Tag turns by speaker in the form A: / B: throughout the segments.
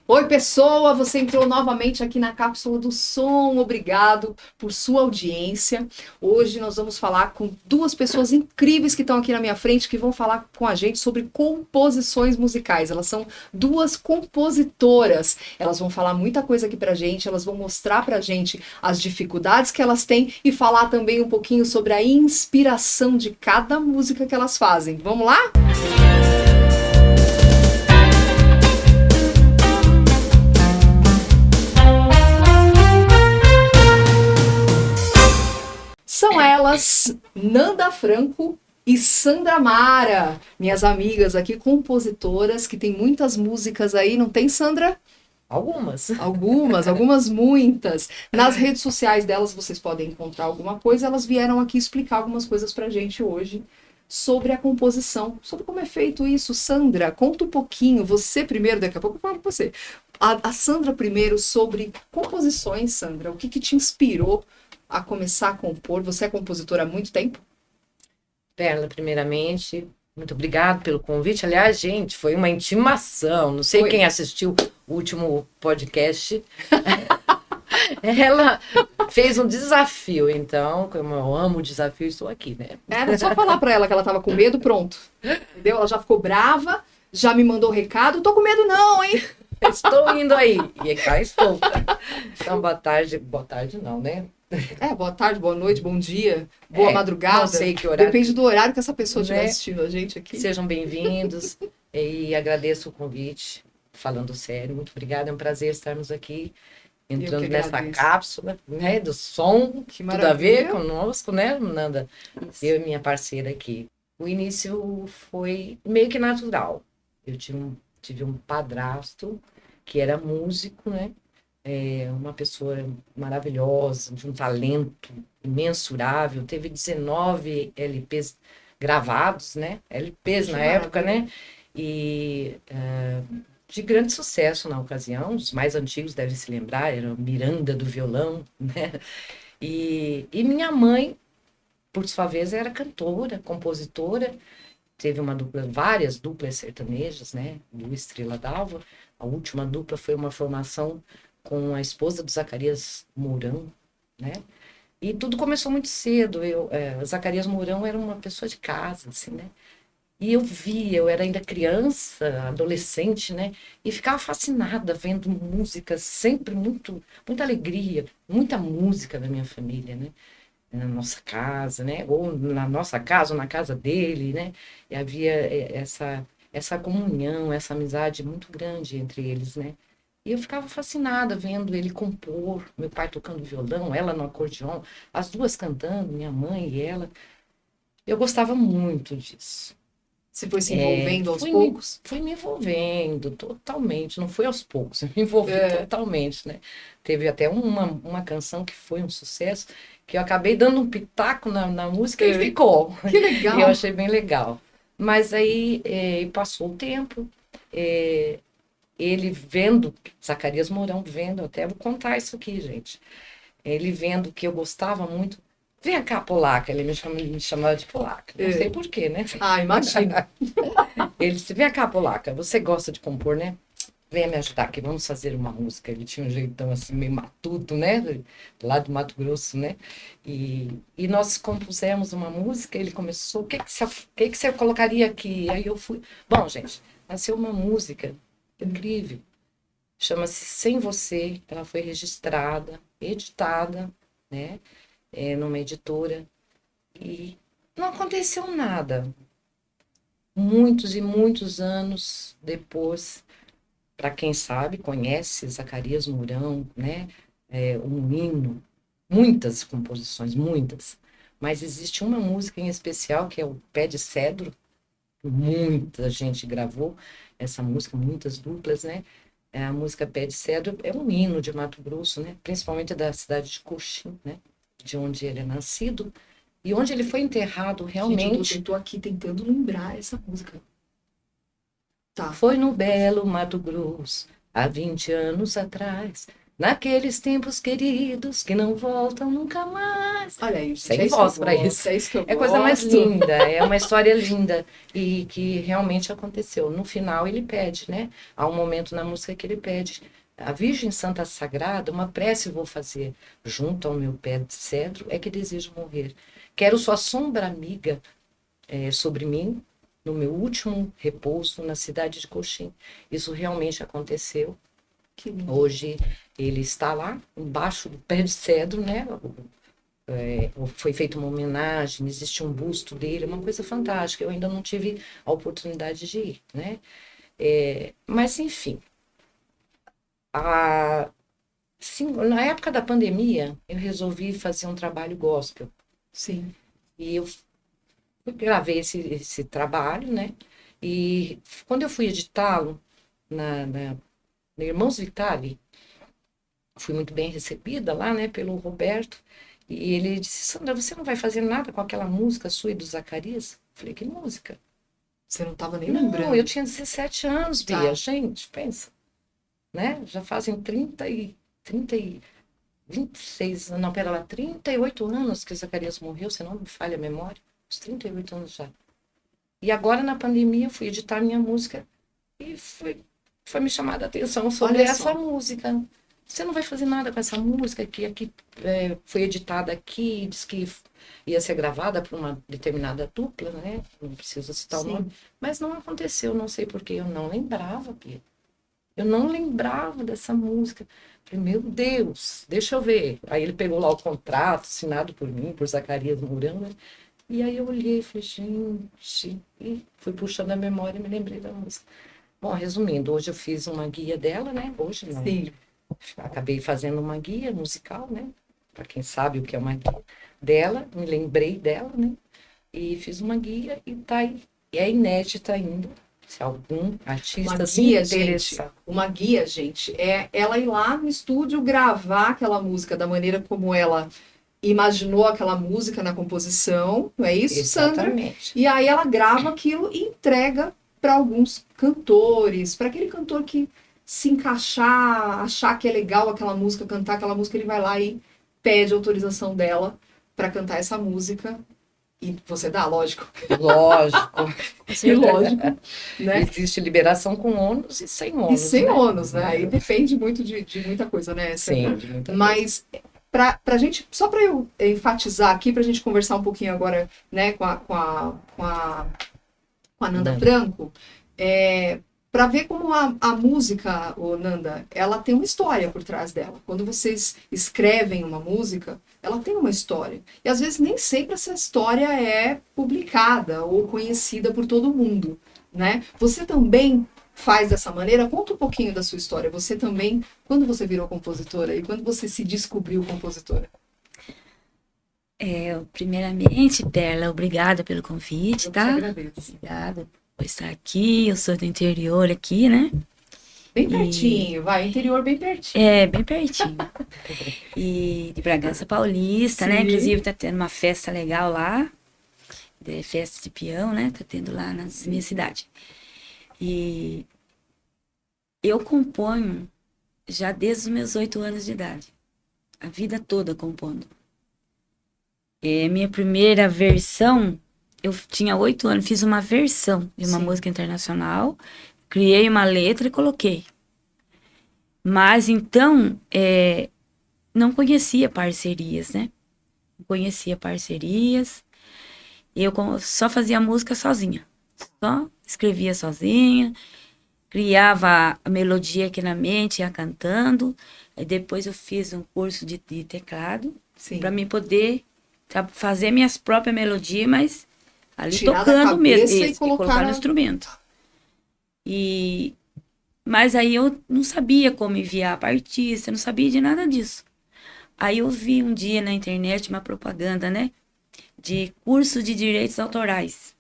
A: Oi, pessoa! Você entrou novamente aqui na Cápsula do Som. Obrigado por sua audiência. Hoje nós vamos falar com duas pessoas incríveis que estão aqui na minha frente, que vão falar com a gente sobre composições musicais. Elas são duas compositoras. Elas vão falar muita coisa aqui pra gente, elas vão mostrar pra gente as dificuldades que elas têm e falar também um pouquinho sobre a inspiração de cada música que elas fazem. Vamos lá? São elas, Nanda Franco e Sandra Mara, minhas amigas aqui, compositoras, que tem muitas músicas aí, não tem, Sandra?
B: Algumas.
A: Algumas muitas. Nas redes sociais delas vocês podem encontrar alguma coisa, elas vieram aqui explicar algumas coisas pra gente hoje sobre a composição, sobre como é feito isso. Sandra, conta um pouquinho, você primeiro, daqui a pouco eu falo com você. A Sandra primeiro sobre composições, Sandra, o que te inspirou a começar a compor? Você é compositora há muito tempo?
B: Perla, primeiramente, muito obrigado pelo convite. Aliás, gente, foi uma intimação. Não sei quem assistiu o último podcast. Ela fez um desafio, então, como eu amo o desafio, estou aqui, né?
A: Era só falar pra ela que ela tava com medo, pronto. Entendeu? Ela já ficou brava, já me mandou recado. Tô com medo não, hein?
B: Estou indo aí. E cá estou. Então, boa tarde não, né?
A: Boa tarde, boa noite, bom dia, boa madrugada.
B: Não sei que horário.
A: Depende do horário que essa pessoa estiver assistindo a gente aqui.
B: Sejam bem-vindos e agradeço o convite. Falando sério, muito obrigada. É um prazer estarmos aqui entrando nessa cápsula, né, do som, que tudo a ver conosco, né, Nanda? Eu e minha parceira aqui. O início foi meio que natural. Eu tive um padrasto que era músico, né? Uma pessoa maravilhosa, de um talento imensurável, teve 19 LPs gravados, né? LPs na época, né? E de grande sucesso na ocasião, os mais antigos devem se lembrar, era Miranda do violão, né? E minha mãe, por sua vez, era cantora, compositora, teve várias duplas sertanejas, né? Do Estrela d'Alva. A última dupla foi uma formação com a esposa do Zacarias Mourão, né? E tudo começou muito cedo. Zacarias Mourão era uma pessoa de casa, assim, né? E eu era ainda criança, adolescente, né? E ficava fascinada vendo músicas, sempre muita alegria, muita música da minha família, né? Na nossa casa, né? Ou na nossa casa, ou na casa dele, né? E havia essa comunhão, essa amizade muito grande entre eles, né? E eu ficava fascinada vendo ele compor, meu pai tocando violão, ela no acordeon, as duas cantando, minha mãe e ela. Eu gostava muito disso.
A: Você foi se envolvendo aos poucos?
B: Fui me envolvendo totalmente, não foi aos poucos, eu me envolvi totalmente, né? Teve até uma canção que foi um sucesso, que eu acabei dando um pitaco na música e ficou.
A: Que legal!
B: E eu achei bem legal. Mas aí passou o tempo, ele vendo, Zacarias Mourão vendo, até vou contar isso aqui, gente. Ele vendo que eu gostava muito, vem cá, polaca, ele me chamava de polaca, não sei porquê, né?
A: Ah, imagina.
B: Ele disse, vem cá, polaca, você gosta de compor, né? Venha me ajudar aqui, vamos fazer uma música. Ele tinha um jeitão assim, meio matuto, né? Lá do Mato Grosso, né? E nós compusemos uma música, ele começou, o que você colocaria aqui? Aí eu fui... Bom, gente, nasceu uma música incrível, chama-se Sem Você, ela foi registrada, editada, né? Numa editora, e não aconteceu nada. Muitos e muitos anos depois, para quem sabe, conhece Zacarias Mourão, né? Um hino, muitas composições, muitas, mas existe uma música em especial que é o Pé de Cedro, muita gente gravou essa música, muitas duplas, né? A música Pé de Cedro é um hino de Mato Grosso, né? Principalmente da cidade de Coxim, né? De onde ele é nascido e onde ele foi enterrado realmente.
A: Gente, eu tô aqui tentando lembrar essa música.
B: Tá. Foi no belo Mato Grosso, há 20 anos atrás, Naqueles tempos queridos que não voltam nunca mais.
A: Olha aí,
B: sem voz para isso.
A: É isso que eu
B: É coisa mais linda, é uma história linda e que realmente aconteceu. No final ele pede, né? Há um momento na música que ele pede: a Virgem Santa Sagrada, uma prece vou fazer junto ao meu pé de cedro, é que desejo morrer. Quero sua sombra amiga sobre mim, no meu último repouso na cidade de Coxim. Isso realmente aconteceu. Hoje ele está lá, embaixo do pé de cedro, né? Foi feita uma homenagem, existe um busto dele, uma coisa fantástica. Eu ainda não tive a oportunidade de ir, né? Mas, enfim, sim, na época da pandemia, eu resolvi fazer um trabalho gospel.
A: Sim.
B: E eu gravei esse trabalho, né? E quando eu fui editá-lo na Irmãos Vitali, fui muito bem recebida lá, né, pelo Roberto. E ele disse: Sandra, você não vai fazer nada com aquela música sua e do Zacarias? Falei: que música?
A: Você não estava nem lembrando.
B: Não, eu tinha 17 anos, Bia. Gente, pensa. Né? Já fazem 26, não, pera lá, 38 anos que o Zacarias morreu, se não me falha a memória. Uns 38 anos já. E agora, na pandemia, eu fui editar minha música e foi me chamada a atenção sobre essa música. Você não vai fazer nada com essa música que aqui foi editada aqui, diz que ia ser gravada por uma determinada dupla, né? Não preciso citar o nome. Mas não aconteceu, não sei porquê. Eu não lembrava, Pia. Eu não lembrava dessa música. Falei: meu Deus, deixa eu ver. Aí ele pegou lá o contrato, assinado por mim, por Zacarias Mourão, e aí eu olhei e falei: gente, e fui puxando a memória e me lembrei da música. Bom, resumindo, hoje eu fiz uma guia dela, né? Hoje não.
A: Sim.
B: Acabei fazendo uma guia musical, né? Para quem sabe o que é uma guia dela, me lembrei dela, né? E fiz uma guia e tá aí. E é inédita ainda. Se algum artista se interessar.
A: Uma guia, gente, é ela ir lá no estúdio gravar aquela música da maneira como ela imaginou aquela música na composição, não é isso,
B: Exatamente.
A: Sandra? E aí ela grava aquilo e entrega para alguns cantores, para aquele cantor que se encaixar, achar que é legal aquela música, cantar aquela música, ele vai lá e pede autorização dela para cantar essa música. E você dá, lógico.
B: Lógico.
A: E lógico. Né?
B: Existe liberação com ônus e sem ônus.
A: E sem ônus, né? Aí depende muito de muita coisa, né?
B: Sim, de muita coisa.
A: Mas pra gente, só para eu enfatizar aqui, pra gente conversar um pouquinho agora, né, com a Nanda Franco, para ver como a música, Nanda, ela tem uma história por trás dela. Quando vocês escrevem uma música, ela tem uma história. E às vezes nem sempre essa história é publicada ou conhecida por todo mundo, né? Você também faz dessa maneira? Conta um pouquinho da sua história. Você também, quando você virou compositora e quando você se descobriu compositora?
C: Primeiramente, Perla, obrigada pelo convite, tá?
A: Eu te agradeço.
C: Obrigada por estar aqui. Eu sou do interior aqui, né?
A: Bem pertinho, vai, interior bem pertinho.
C: Bem pertinho. E de Bragança Paulista, né? Inclusive tá tendo uma festa legal lá, festa de peão, né? Tá tendo lá na minha cidade. E eu componho já desde os meus 8 anos de idade. A vida toda compondo. Minha primeira versão, eu tinha 8 anos, fiz uma versão de uma música internacional, criei uma letra e coloquei. Mas então, não conhecia parcerias, né? Não conhecia parcerias. Eu só fazia música sozinha. Só escrevia sozinha, criava a melodia aqui na mente, ia cantando. Aí depois eu fiz um curso de teclado para me poder fazer minhas próprias melodias, mas ali tirar tocando mesmo, e colocar no instrumento. Mas aí eu não sabia como enviar para artista, não sabia de nada disso. Aí eu vi um dia na internet uma propaganda, né, de curso de direitos autorais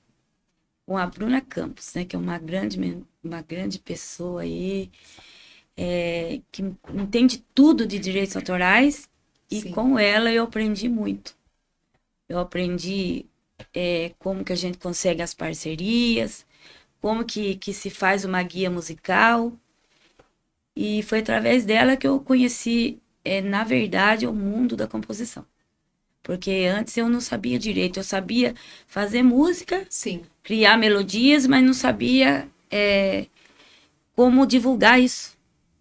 C: com a Bruna Campos, né, que é uma grande pessoa aí, que entende tudo de direitos autorais, e com ela eu aprendi muito. Eu aprendi como que a gente consegue as parcerias, como que se faz uma guia musical. E foi através dela que eu conheci, na verdade, o mundo da composição. Porque antes eu não sabia direito, eu sabia fazer música,
A: Sim.
C: criar melodias, mas não sabia como divulgar isso,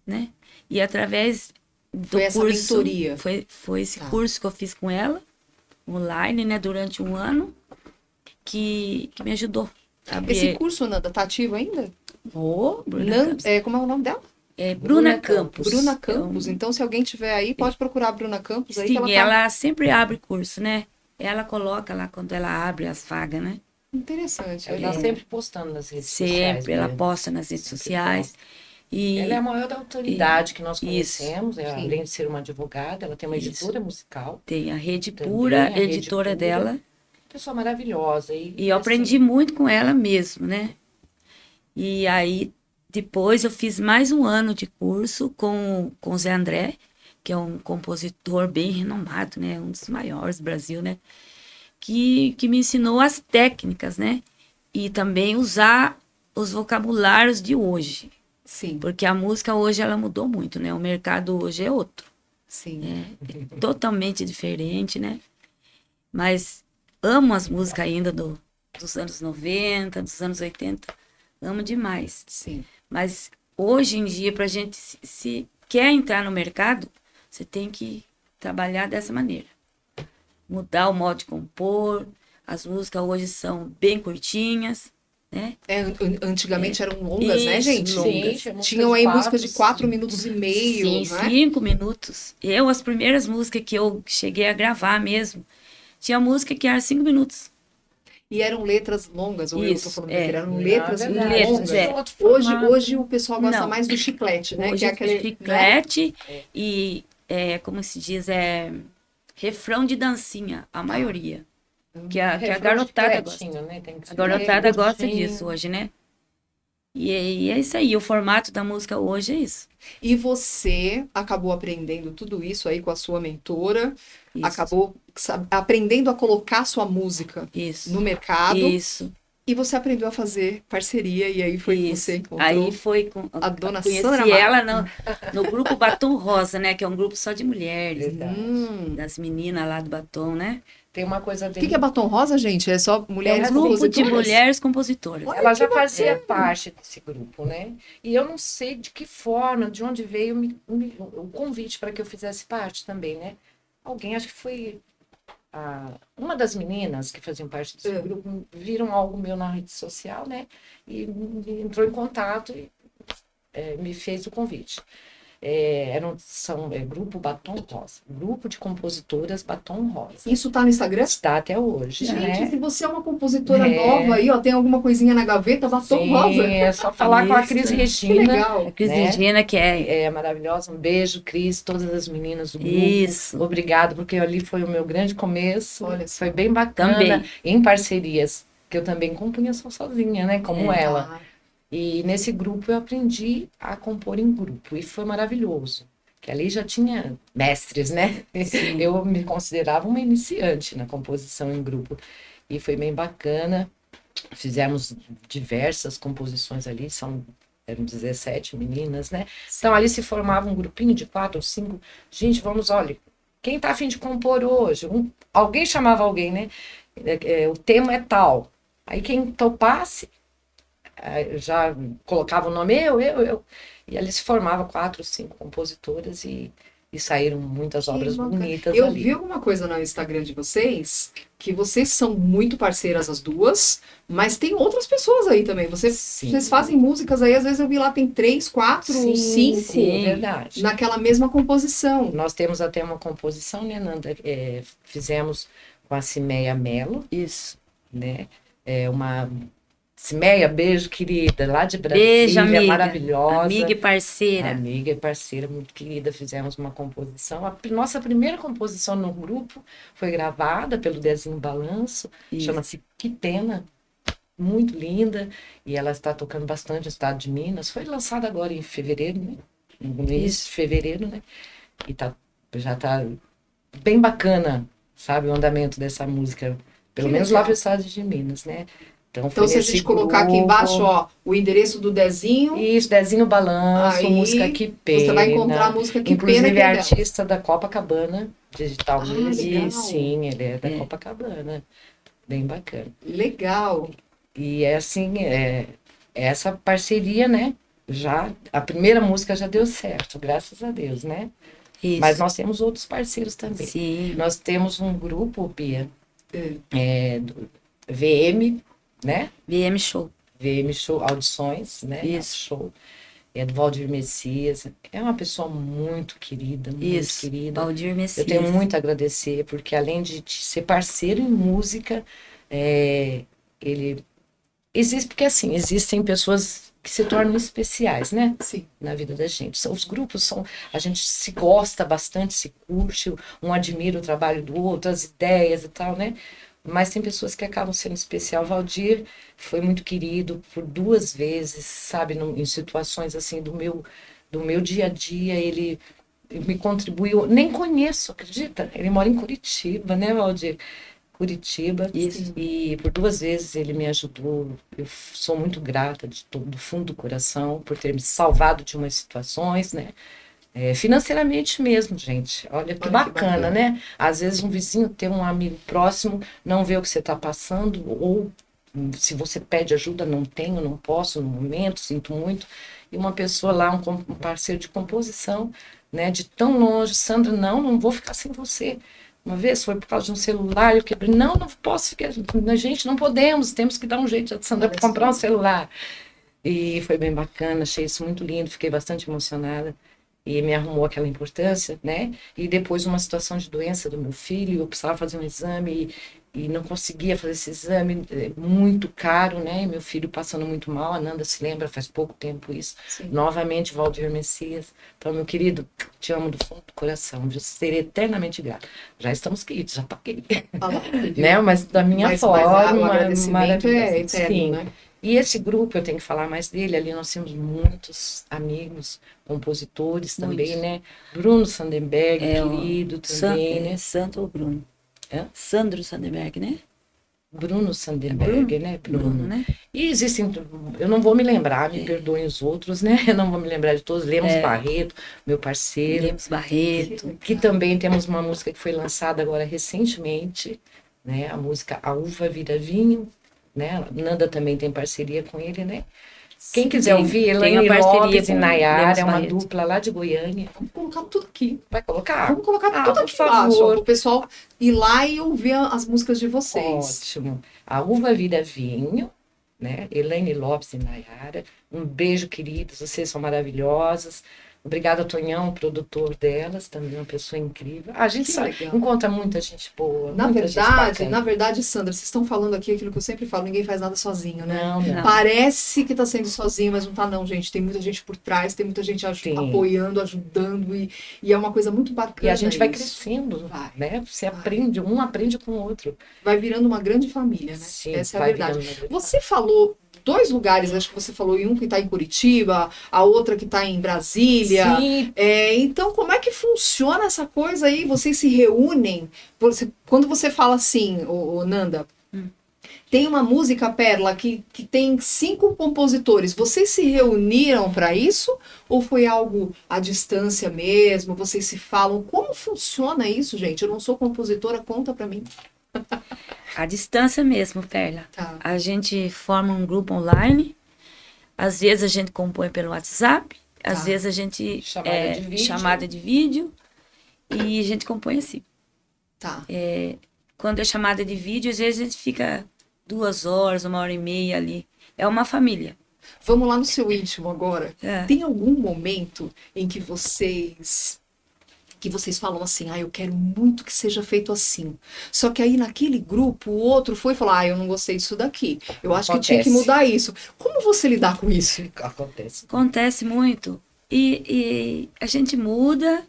C: né? E através do
A: Foi essa
C: curso,
A: mentoria.
C: foi esse curso que eu fiz com ela, online, né, durante um ano, que me ajudou a abrir.
A: Esse curso, Nanda, tá ativo ainda?
C: Bruna Campos.
A: Como é o nome dela?
C: Bruna Campos.
A: Bruna Campos. Então, se alguém tiver aí, pode procurar a Bruna Campos aí.
C: Sim,
A: que
C: ela sempre abre curso, né? Ela coloca lá quando ela abre as vagas, né?
A: Interessante.
B: Ela está sempre postando nas redes sociais.
C: Sempre, ela posta nas redes sociais.
B: E ela é a maior autoridade que nós conhecemos, além de ser uma advogada, ela tem uma editora musical.
C: Tem a Rede Pura, a editora dela.
B: Pessoa maravilhosa.
C: E eu aprendi muito com ela mesmo, né? E aí, depois eu fiz mais um ano de curso com o Zé André, que é um compositor bem renomado, né? Um dos maiores do Brasil, né? Que me ensinou as técnicas, né? E também usar os vocabulários de hoje.
A: Sim.
C: Porque a música hoje, ela mudou muito, né? O mercado hoje é outro.
A: Sim.
C: É totalmente diferente, né? Mas amo as músicas ainda dos anos 90, dos anos 80. Amo demais.
A: Sim.
C: Mas hoje em dia, pra gente, se quer entrar no mercado, você tem que trabalhar dessa maneira. Mudar o modo de compor. As músicas hoje são bem curtinhas, né?
A: Antigamente eram longas, né, gente?
C: Longas.
A: Sim, tinham aí músicas de 4 minutos e meio,
C: sim,
A: né?
C: 5 minutos. As primeiras músicas que eu cheguei a gravar mesmo, tinha música que era 5 minutos.
A: E eram letras longas, ou eu tô falando besteira, eram letras
C: longas.
A: Hoje o pessoal gosta mais do chiclete, né?
C: Hoje
A: que é aquele
C: chiclete, né? E, como se diz, refrão de dancinha, a maioria. Que a garotada gosta.
B: Né?
C: A garotada gosta disso hoje, né? E é isso aí, o formato da música hoje é isso.
A: E você acabou aprendendo tudo isso aí com a sua mentora, acabou aprendendo a colocar sua música no mercado.
C: Isso.
A: E você aprendeu a fazer parceria, e aí foi que você encontrou.
C: Aí foi com
A: a dona
C: conheci
A: Sandra
C: ela no grupo Batom Rosa, né? Que é um grupo só de mulheres. Das meninas lá do Batom, né?
B: Tem uma coisa dele.
A: O que é Batom Rosa, gente? É só mulheres
C: compositoras? Grupo de mulheres compositoras.
B: Ela já fazia parte desse grupo, né? E eu não sei de que forma, de onde veio o convite para que eu fizesse parte também, né? Alguém, acho que foi uma das meninas que faziam parte desse grupo, viram algo meu na rede social, né? E entrou em contato e me fez o convite. Grupo Batom Rosa, grupo de compositoras Batom Rosa.
A: Isso tá no Instagram?
B: Está até hoje.
A: Gente, se você é uma compositora nova aí, ó, tem alguma coisinha na gaveta, Batom Rosa.
B: É só falar com a Cris Regina.
A: Que legal.
C: A Cris Regina, que
B: é maravilhosa. Um beijo, Cris, todas as meninas do grupo.
C: Isso.
B: Obrigado, porque ali foi o meu grande começo.
A: Olha,
B: foi bem bacana.
C: Também.
B: Em parcerias, que eu também compunha só sozinha, né? Como ela. E nesse grupo eu aprendi a compor em grupo. E foi maravilhoso. Que ali já tinha mestres, né? Sim. Eu me considerava uma iniciante na composição em grupo. E foi bem bacana. Fizemos diversas composições ali. Eram 17 meninas, né? Então ali se formava um grupinho de 4 ou 5. Gente, olha, quem tá a fim de compor hoje? Alguém chamava alguém, né? O tema é tal. Aí quem topasse, já colocava o nome, eu. E ali se formava 4 ou 5 compositoras e saíram muitas obras bonitas.
A: Eu vi alguma coisa no Instagram de vocês, que vocês são muito parceiras as duas, mas tem outras pessoas aí também. Vocês fazem músicas aí, às vezes eu vi lá, tem 3, 4, 5.
B: Sim, verdade.
A: Naquela mesma composição.
B: Nós temos até uma composição, né, Nanda? Fizemos com a Cimeia Mello.
C: Isso.
B: Né? Cimeia, beijo, querida, lá de Brasília,
C: beijo, amiga.
B: Maravilhosa.
C: Amiga e parceira.
B: Amiga e parceira, muito querida. Fizemos uma composição. A nossa primeira composição no grupo foi gravada pelo Dezinho Balanço, chama-se Que Pena, muito linda, e ela está tocando bastante no estado de Minas. Foi lançada agora em fevereiro, né? No início de fevereiro, né? E já está bem bacana, sabe, o andamento dessa música, pelo menos lá para o estado de Minas, né?
A: Então, se a gente colocar aqui embaixo, ó, o endereço do Dezinho.
B: Isso, Dezinho Balanço,
A: aí,
B: música Que Pena.
A: Você vai encontrar a música Que
B: Inclusive,
A: Pena. Inclusive,
B: é artista da Copacabana Digital Music. Sim, ele é da Copacabana. Bem bacana.
A: Legal.
B: E é assim, essa parceria, né? A primeira música já deu certo, graças a Deus, né?
C: Isso.
B: Mas nós temos outros parceiros também.
C: Sim.
B: Nós temos um grupo, Bia, do VM, né?
C: VM Show.
B: VM Show, audições, né?
C: Isso.
B: Show. É do Valdir Messias. É uma pessoa muito querida, muito querida.
C: Valdir Messias.
B: Eu tenho muito a agradecer, porque além de ser parceiro em música, ele existe, porque assim, existem pessoas que se tornam especiais, né?
A: Sim.
B: Na vida da gente. Os grupos a gente se gosta bastante, se curte, um admira o trabalho do outro, as ideias e tal, né? Mas tem pessoas que acabam sendo especial. Valdir foi muito querido por 2 vezes, sabe? Em situações assim do meu dia a dia, ele me contribuiu. Nem conheço, acredita? Ele mora em Curitiba, né, Valdir? Curitiba.
C: Isso.
B: E por 2 vezes ele me ajudou. Eu sou muito grata do fundo do coração por ter me salvado de umas situações, né? Financeiramente mesmo, gente. Olha que bacana, né? Às vezes um vizinho ter um amigo próximo, não vê o que você está passando, ou se você pede ajuda, não tenho, não posso no momento, sinto muito. E uma pessoa lá, um parceiro de composição, né? De tão longe, Sandra, não vou ficar sem você. Uma vez foi por causa de um celular, eu quebrei. Não posso ficar. Gente, não podemos, temos que dar um jeito, Sandra, para comprar um celular. E foi bem bacana, achei isso muito lindo, fiquei bastante emocionada. E me arrumou aquela importância, né? E depois uma situação de doença do meu filho, eu precisava fazer um exame e não conseguia fazer esse exame, muito caro, né? E meu filho passando muito mal, a Nanda se lembra, faz pouco tempo isso.
A: Sim.
B: Novamente, Valdir Messias. Então, meu querido, te amo do fundo do coração, eu serei eternamente grata. Já estamos quites, já paguei. Né? Mas da minha forma,
A: o agradecimento é eterno,
B: sim.
A: né?
B: E esse grupo, eu tenho que falar mais dele, ali nós temos muitos amigos, compositores também, né? Bruno Sandenberg, querido também, né?
C: Santo ou Bruno? Sandro Sandenberg, né?
B: Bruno Sandenberg, né?
C: Bruno, né?
B: E existem, eu não vou me lembrar, me perdoem os outros, né? Eu não vou me lembrar de todos. Lemos Barreto, meu parceiro.
C: Lemos Barreto.
B: Que também temos uma música que foi lançada agora recentemente, né? A música A Uva Vira Vinho, né? Nanda também tem parceria com ele, né? Quem quiser ouvir, Elaine Lopes e Nayara, é uma dupla lá de Goiânia.
A: Vamos colocar tudo aqui.
B: Vai colocar?
A: Vamos colocar tudo aqui embaixo, para o pessoal ir lá e ouvir as músicas de vocês.
B: Ótimo. A Uva Vira Vinho, né? Elaine Lopes e Nayara. Um beijo, queridos. Vocês são maravilhosas. Obrigada, Tonhão, produtor delas, também uma pessoa incrível. A gente encontra muita gente boa.
A: Na verdade, Sandra, vocês estão falando aqui aquilo que eu sempre falo, ninguém faz nada sozinho, né?
B: Não.
A: Parece que está sendo sozinho, mas não está não, gente. Tem muita gente por trás, tem muita gente apoiando, ajudando, e é uma coisa muito bacana.
B: E a gente vai crescendo, né? Você aprende, um aprende com o outro.
A: Vai virando uma grande família, né?
B: Sim,
A: essa é a verdade. Você falou 2 lugares, acho que você falou em um que está em Curitiba, a outra que está em Brasília.
B: Sim.
A: Então, como é que funciona essa coisa aí? Vocês se reúnem? Quando você fala assim, Nanda, tem uma música, Perla, que tem 5 compositores. Vocês se reuniram para isso? Ou foi algo à distância mesmo? Vocês se falam? Como funciona isso, gente? Eu não sou compositora, conta para mim.
C: À distância mesmo, Perla.
A: Tá.
C: A gente forma um grupo online. Às vezes a gente compõe pelo WhatsApp. Às vezes a gente chamada de vídeo. E a gente compõe assim.
A: Tá.
C: Quando é chamada de vídeo, às vezes a gente fica 2 horas, 1h30 ali. É uma família.
A: Vamos lá no seu íntimo agora. Tem algum momento em que vocês falam assim, eu quero muito que seja feito assim. Só que aí naquele grupo, o outro foi e falou, eu não gostei disso daqui. Eu acho que tinha que mudar isso. Como você lidar com isso?
C: Acontece muito. E a gente muda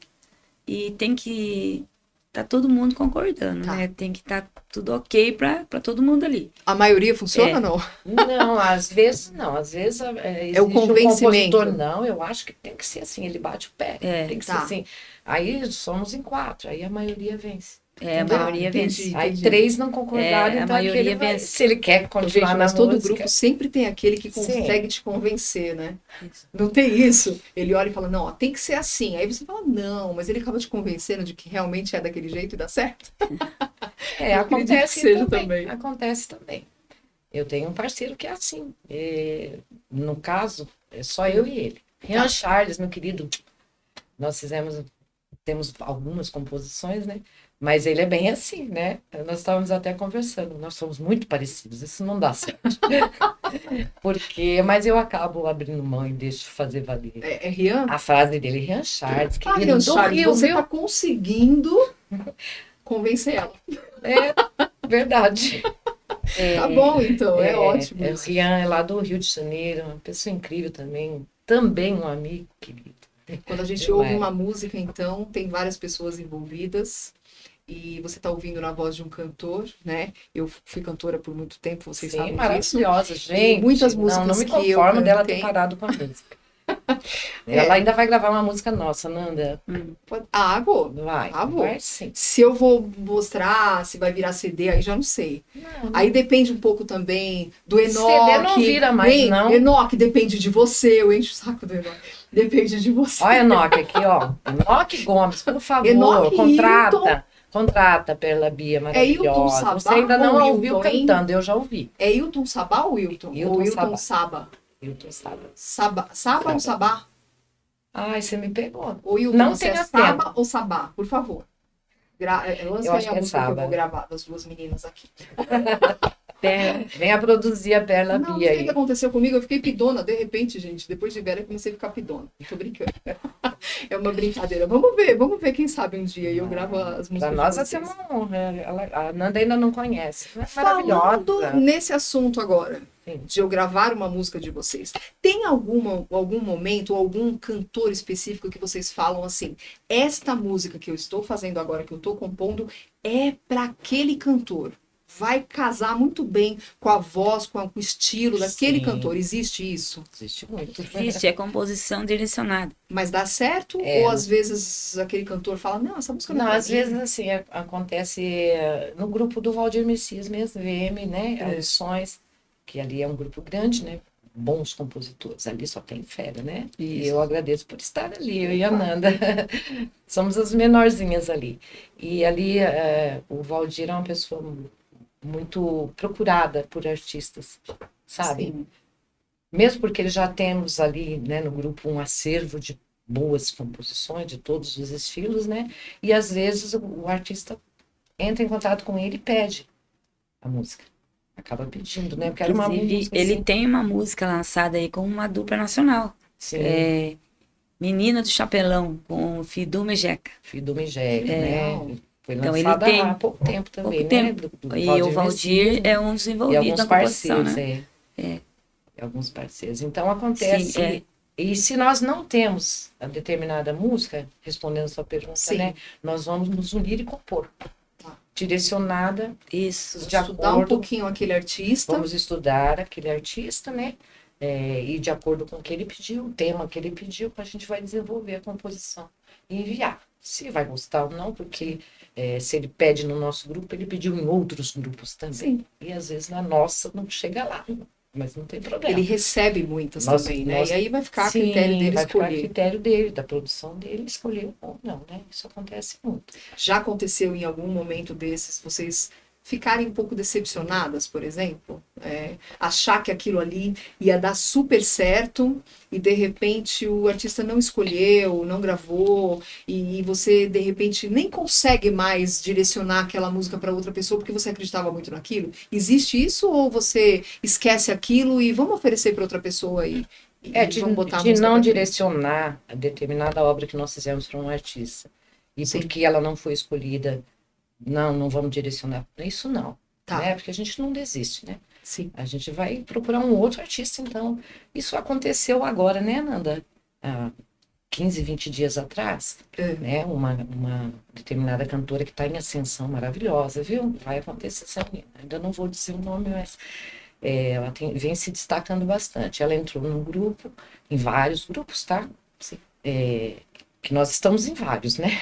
C: e tem que tá todo mundo concordando, né? Tem que estar tudo ok para todo mundo ali.
A: A maioria funciona ou não?
B: Não, às vezes não. Às vezes
A: é o convencimento.
B: Não, eu acho que tem que ser assim, ele bate o pé. Tem que ser assim. Aí somos em 4, aí a maioria vence.
C: A maioria vence.
B: Aí 3 não concordaram, então
C: a maioria vence.
B: Se ele quer continuar na
A: mas todo
B: música...
A: grupo sempre tem aquele que consegue te convencer, né? Isso. Não tem isso? Ele olha e fala, não, ó, tem que ser assim. Aí você fala, não, mas ele acaba te convencendo de que realmente é daquele jeito e dá certo.
B: Acontece também. Acontece também. Eu tenho um parceiro que é assim. No caso, é só eu e ele. Rian Charles, meu querido, nós temos algumas composições, né? Mas ele é bem assim, né? Nós estávamos até conversando, nós somos muito parecidos, isso não dá certo. Mas eu acabo abrindo mão e deixo fazer valer.
A: É Rian?
B: A frase dele, Rian Charles.
A: Rian Charles, você está conseguindo convencer ela.
B: Verdade.
A: Tá bom, então, é ótimo.
B: O Rian é lá do Rio de Janeiro, uma pessoa incrível também um amigo querido.
A: Quando a gente ouve uma música, então, tem várias pessoas envolvidas. E você está ouvindo na voz de um cantor, né? Eu fui cantora por muito tempo, vocês sabem disso.
B: Maravilhosa, gente.
A: E muitas músicas
B: não me conformo dela ter parado com a música. Ela ainda vai gravar uma música nossa, Nanda.
A: Vou.
B: Vai sim.
A: Se eu vou mostrar, se vai virar CD, aí já não sei. Não. Aí depende um pouco também do Enoch.
B: CD não vira mais, não.
A: Enoch depende de você, eu encho o saco do Enoch. Depende de você.
B: Olha Enoch aqui, ó. Enoch Gomes, por favor, contrata a Perla Bia, maravilhosa.
A: É Hilton Sabá.
B: Você ainda não ouviu cantando, eu já ouvi.
A: É Hilton Sabá ou Hilton? Hilton Sabá?
B: Hilton Sabá.
A: Saba ou Sabá?
B: Ai, você me pegou.
A: Ou Hilton, não tem Saba ou Sabá, por favor. Lança aí a música que eu vou gravar das duas meninas aqui.
B: Venha produzir a Perla Bia aí. Não
A: sei o que aconteceu comigo, eu fiquei pidona, de repente, gente. Depois de velha, eu comecei a ficar pidona. Tô brincando. É uma brincadeira. Vamos ver, quem sabe um dia eu gravo as músicas.
B: Pra nós vai ser uma honra. A Nanda ainda não conhece.
A: Falando nesse assunto agora, de eu gravar uma música de vocês, tem algum momento, ou algum cantor específico que vocês falam assim, esta música que eu estou fazendo agora, que eu estou compondo, é para aquele cantor? Vai casar muito bem com a voz, com o estilo daquele cantor. Existe isso?
B: Existe muito.
C: Existe, é composição direcionada.
A: Mas dá certo? Ou às vezes aquele cantor fala, não, essa música não é
B: às vezes assim, acontece no grupo do Valdir Messias mesmo, VM, né? Audições, que ali é um grupo grande, né? Bons compositores, ali só tem fera, né? Isso. E eu agradeço por estar ali, eu e a Nanda. Somos as menorzinhas ali. E ali o Valdir é uma pessoa muito procurada por artistas, sabe? Sim. Mesmo porque já temos ali, né, no grupo um acervo de boas composições de todos os estilos, né? E às vezes o artista entra em contato com ele e pede a música. Acaba pedindo, né? Porque era uma música
C: ele
B: assim.
C: Tem uma música lançada aí com uma dupla nacional.
B: Sim.
C: Menina do Chapelão, com Fidu Mejeca.
B: Fidu Mejeca, né? Foi
C: então,
B: lançada
C: ele tem
B: há pouco tempo também,
C: pouco
B: né?
C: Tempo. E o Valdir é um dos envolvidos na composição, né?
B: E alguns parceiros. Então, acontece... Sim, E se nós não temos a determinada música, respondendo a sua pergunta, né? Nós vamos nos unir e compor. Direcionada.
C: Isso.
A: De estudar acordo, um pouquinho aquele artista.
B: Vamos estudar aquele artista, né? E de acordo com o que ele pediu, o tema que ele pediu, a gente vai desenvolver a composição e enviar. Se vai gostar ou não, porque se ele pede no nosso grupo, ele pediu em outros grupos também.
A: Sim.
B: E às vezes na nossa não chega lá, mas não tem problema.
A: Ele recebe muitas também, né? E aí vai ficar a critério dele escolher. Vai ficar a critério
B: dele, da produção dele, escolher ou não, né? Isso acontece muito.
A: Já aconteceu em algum momento desses, vocês ficarem um pouco decepcionadas, por exemplo? Achar que aquilo ali ia dar super certo e, de repente, o artista não escolheu, não gravou e você, de repente, nem consegue mais direcionar aquela música para outra pessoa porque você acreditava muito naquilo? Existe isso ou você esquece aquilo e vamos oferecer para outra pessoa e vamos botar a música
B: de não direcionar a determinada obra que nós fizemos para um artista e porque ela não foi escolhida, não vamos direcionar para isso, não. Né? Porque a gente não desiste, né?
A: Sim.
B: A gente vai procurar um outro artista, então. Isso aconteceu agora, né, Nanda? 15, 20 dias atrás, né? Uma determinada cantora que está em ascensão maravilhosa, viu? Vai acontecer essa menina. Ainda não vou dizer o nome, mas ela vem se destacando bastante. Ela entrou num grupo, em vários grupos, tá? Sim. que nós estamos em vários, né?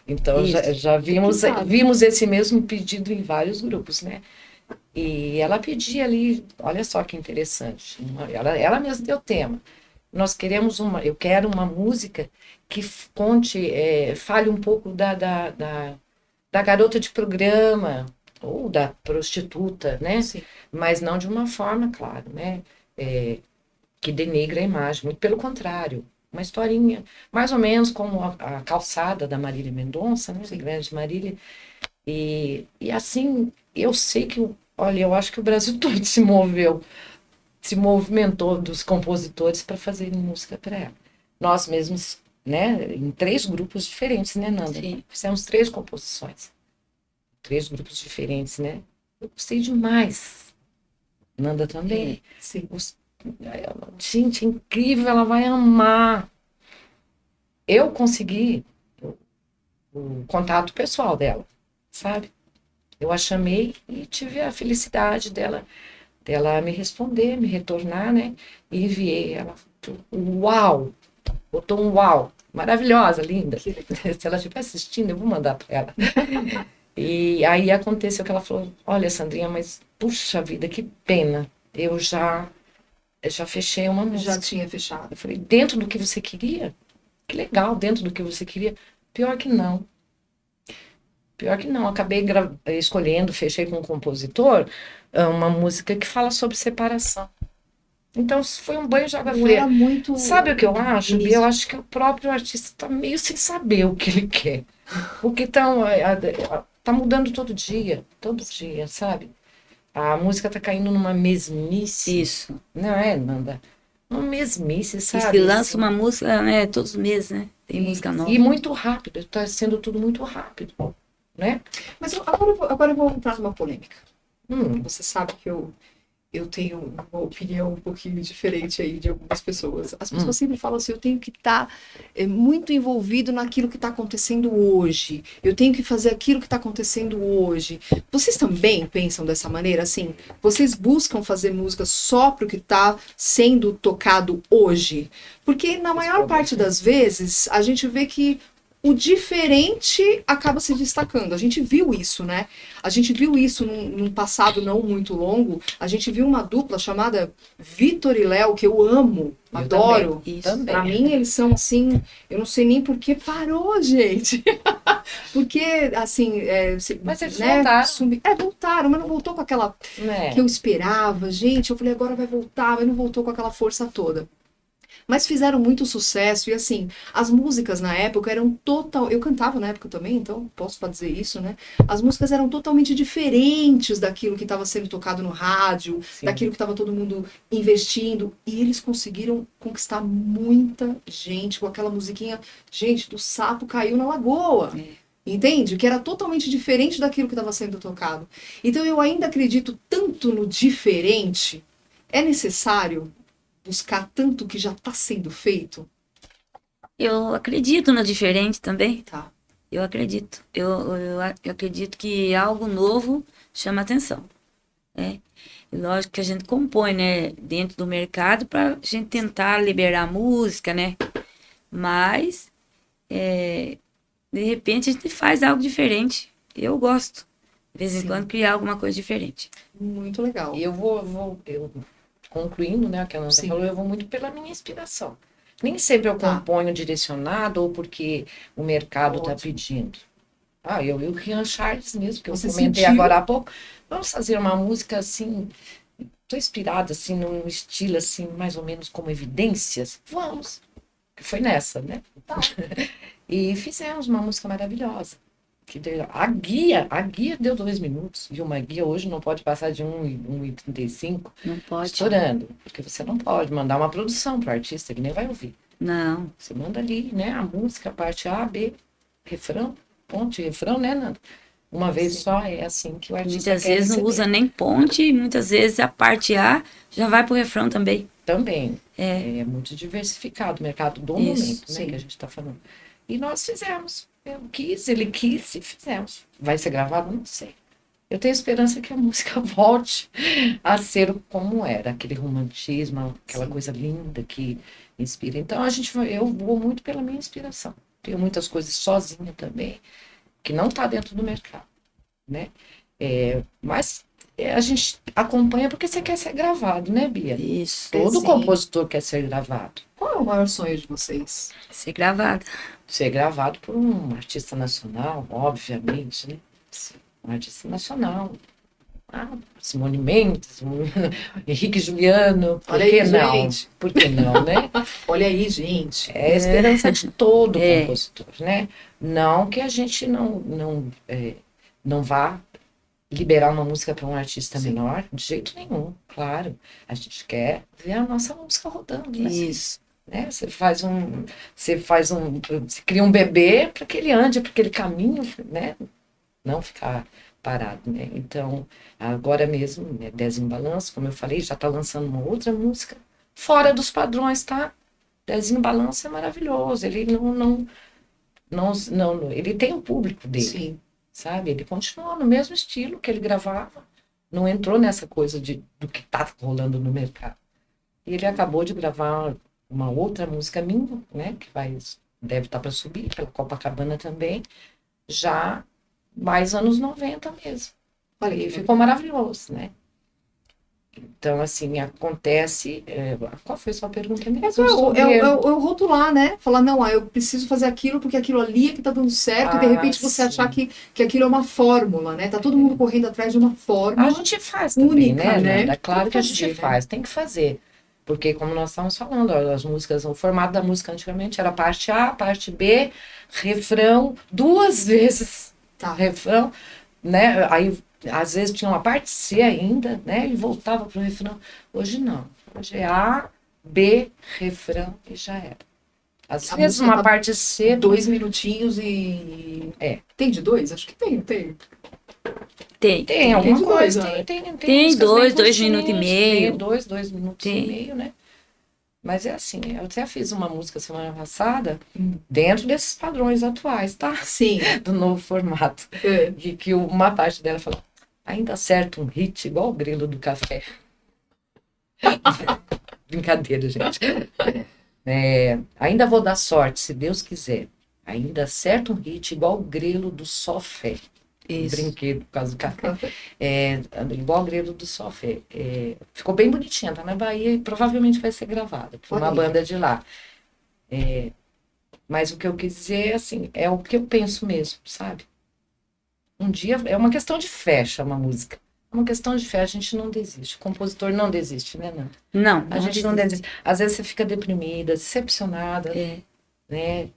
B: Então, já vimos esse mesmo pedido em vários grupos, né? E ela pedia ali, olha só que interessante, ela mesma deu tema. Eu quero uma música que conte, fale um pouco da garota de programa, ou da prostituta, né? Sim. Mas não de uma forma, claro, né? Que denigra a imagem, muito pelo contrário. Uma historinha, mais ou menos como a Calçada da Marília Mendonça, né? A grande Marília. E assim, eu sei que, olha, eu acho que o Brasil todo se movimentou dos compositores para fazer música para ela. Nós mesmos, né, em 3 grupos diferentes, né, Nanda? Sim. Fizemos 3 composições. 3 grupos diferentes, né? Eu gostei demais. Nanda também. Sim. Gente, é incrível, ela vai amar. Eu consegui o contato pessoal dela, sabe? Eu a chamei e tive a felicidade dela me responder, me retornar, né? E enviei. Ela uau! Botou um uau! Maravilhosa, linda. Se ela estiver assistindo, eu vou mandar para ela. E aí aconteceu que ela falou, olha, Sandrinha, mas puxa vida, que pena. Eu já fechei uma música.
A: Já tinha fechado.
B: Eu falei, dentro do que você queria? Que legal, dentro do que você queria. Pior que não. Acabei escolhendo, fechei com um compositor, uma música que fala sobre separação. Então, foi um banho de água fria.
A: Muito...
B: Sabe o que eu acho, Bia? Eu acho que o próprio artista está meio sem saber o que ele quer. Porque tá mudando todo dia, sabe? A música tá caindo numa mesmice.
C: Isso.
B: Não é, Nanda? Uma mesmice, sabe?
C: Diz que lança uma música, né, todos os meses, né? Tem música nova.
B: E muito rápido, tá sendo tudo muito rápido, né?
A: Mas agora eu vou entrar numa polêmica. Você sabe que eu tenho uma opinião um pouquinho diferente aí de algumas pessoas. As pessoas sempre falam assim, eu tenho que estar muito envolvido naquilo que está acontecendo hoje. Eu tenho que fazer aquilo que está acontecendo hoje. Vocês também pensam dessa maneira? Assim, vocês buscam fazer música só para o que está sendo tocado hoje? Porque na maior parte das vezes, a gente vê que o diferente acaba se destacando. A gente viu isso, né? A gente viu isso num passado não muito longo. A gente viu uma dupla chamada Vitor e Léo, que eu amo, adoro.
B: Também.
A: Pra mim, eles são assim... Eu não sei nem por que parou, gente. Porque, assim...
B: mas eles voltaram.
A: Voltaram, mas não voltou com aquela... que eu esperava. Gente, eu falei, agora vai voltar, mas não voltou com aquela força toda. Mas fizeram muito sucesso e assim, as músicas na época eram eu cantava na época também, então posso dizer isso, né? As músicas eram totalmente diferentes daquilo que estava sendo tocado no rádio, sim, daquilo que estava todo mundo investindo, e eles conseguiram conquistar muita gente com aquela musiquinha, gente, do sapo caiu na lagoa. Entende? Que era totalmente diferente daquilo que estava sendo tocado. Então eu ainda acredito tanto no diferente. É necessário buscar tanto que já está sendo feito?
C: Eu acredito no diferente também.
A: Tá.
C: Eu acredito. Eu acredito que algo novo chama atenção. E lógico que a gente compõe, né, dentro do mercado para a gente tentar liberar música, né? Mas, de repente, a gente faz algo diferente. Eu gosto. De vez em quando, criar alguma coisa diferente.
A: Muito legal.
B: E eu concluindo, né, o que a Nanda falou, eu vou muito pela minha inspiração. Nem sempre eu componho direcionado ou porque o mercado está pedindo. Eu e o Rian Charles mesmo, que eu comentei agora há pouco, vamos fazer uma música assim, estou inspirada assim, num estilo assim, mais ou menos como Evidências. Vamos. Foi nessa, né? E fizemos uma música maravilhosa. A guia deu 2 minutos, e uma guia hoje não pode passar de 1,35.
C: Não pode.
B: Estourando, porque você não pode mandar uma produção para o artista, que nem vai ouvir.
C: Não.
B: Você manda ali, né, a música, parte A, B, refrão, ponte, refrão, né, Nanda? Uma vez só, é assim que o artista
C: muitas vezes não usa nem ponte, e muitas vezes a parte A já vai pro refrão também.
B: Também. É muito diversificado o mercado do momento, né, que a gente está falando. E nós fizemos. Eu quis, ele quis e fizemos. Vai ser gravado? Não sei. eu tenho esperança que a música volte a ser como era, aquele romantismo, aquela coisa linda que inspira. Então eu vou muito pela minha inspiração. Tenho muitas coisas sozinha também, que não está dentro do mercado, né? Mas a gente acompanha porque você quer ser gravado, né, Bia?
C: Isso.
B: Todo compositor quer ser gravado.
A: Qual é o maior sonho de vocês?
C: Ser gravado.
B: Ser gravado por um artista nacional, obviamente, né? Um artista nacional. Simone Mendes, Henrique Juliano, por que não?
A: Gente.
B: Por que não, né?
A: Olha aí, gente.
B: É a esperança de todo compositor, né? Não que a gente não vá liberar uma música para um artista menor, de jeito nenhum, claro. A gente quer ver a nossa música rodando, né?
C: Isso.
B: Né? Você cria um bebê para que ele ande, para que ele caminhe, né? Não ficar parado, né? Então, agora mesmo, né, Dezinho Balanço, como eu falei, já está lançando uma outra música fora dos padrões, tá? Dezinho Balanço é maravilhoso, ele não ele tem o público dele.
A: Sim.
B: Sabe? Ele continuou no mesmo estilo que ele gravava, não entrou nessa coisa do que tá rolando no mercado. E ele acabou de gravar uma outra música minha, né, que deve estar para subir pela Copacabana também, já mais anos 90 mesmo.
A: Olha,
B: e ficou maravilhoso, né? Então, assim, acontece... qual foi a sua pergunta mesmo?
A: Eu rotular, né? Falar, não, eu preciso fazer aquilo porque aquilo ali é que tá dando certo, e de repente você achar que aquilo é uma fórmula, né? Tá todo mundo correndo atrás de uma fórmula.
B: A gente faz também,
A: única,
B: né?
A: É
B: claro que a gente faz, tem que fazer. Porque, como nós estamos falando, as músicas, o formato da música antigamente era parte A, parte B, refrão, 2 vezes refrão, né? Aí, às vezes, tinha uma parte C ainda, né? E voltava para o refrão. Hoje, não. Hoje é A, B, refrão e já era. Às vezes, uma parte C...
A: 2 minutinhos e... Tem de 2? Acho que tem.
B: Tem alguma coisa.
C: Tem 2 minutos e meio.
B: Tem 2 minutos e meio, né? Mas é assim, eu até fiz uma música semana passada, dentro desses padrões atuais, tá?
A: Sim.
B: Do novo formato. E que uma parte dela falou, ainda acerta um hit igual o Grilo do Café. Brincadeira, gente. Ainda vou dar sorte, se Deus quiser. Ainda acerta um hit igual o Grilo do Sofé.
C: Isso.
B: Brinquedo por causa do café. Igual o Grilo do Sofé. Ficou bem bonitinha, tá na Bahia e provavelmente vai ser gravada por uma banda de lá. Mas o que eu quis dizer, assim, é o que eu penso mesmo, sabe? Um dia, é uma questão de fé, chama a música. É uma questão de fé, a gente não desiste. O compositor não desiste, né, Nanda?
C: Não.
B: A gente não desiste. Às vezes você fica deprimida, decepcionada, né?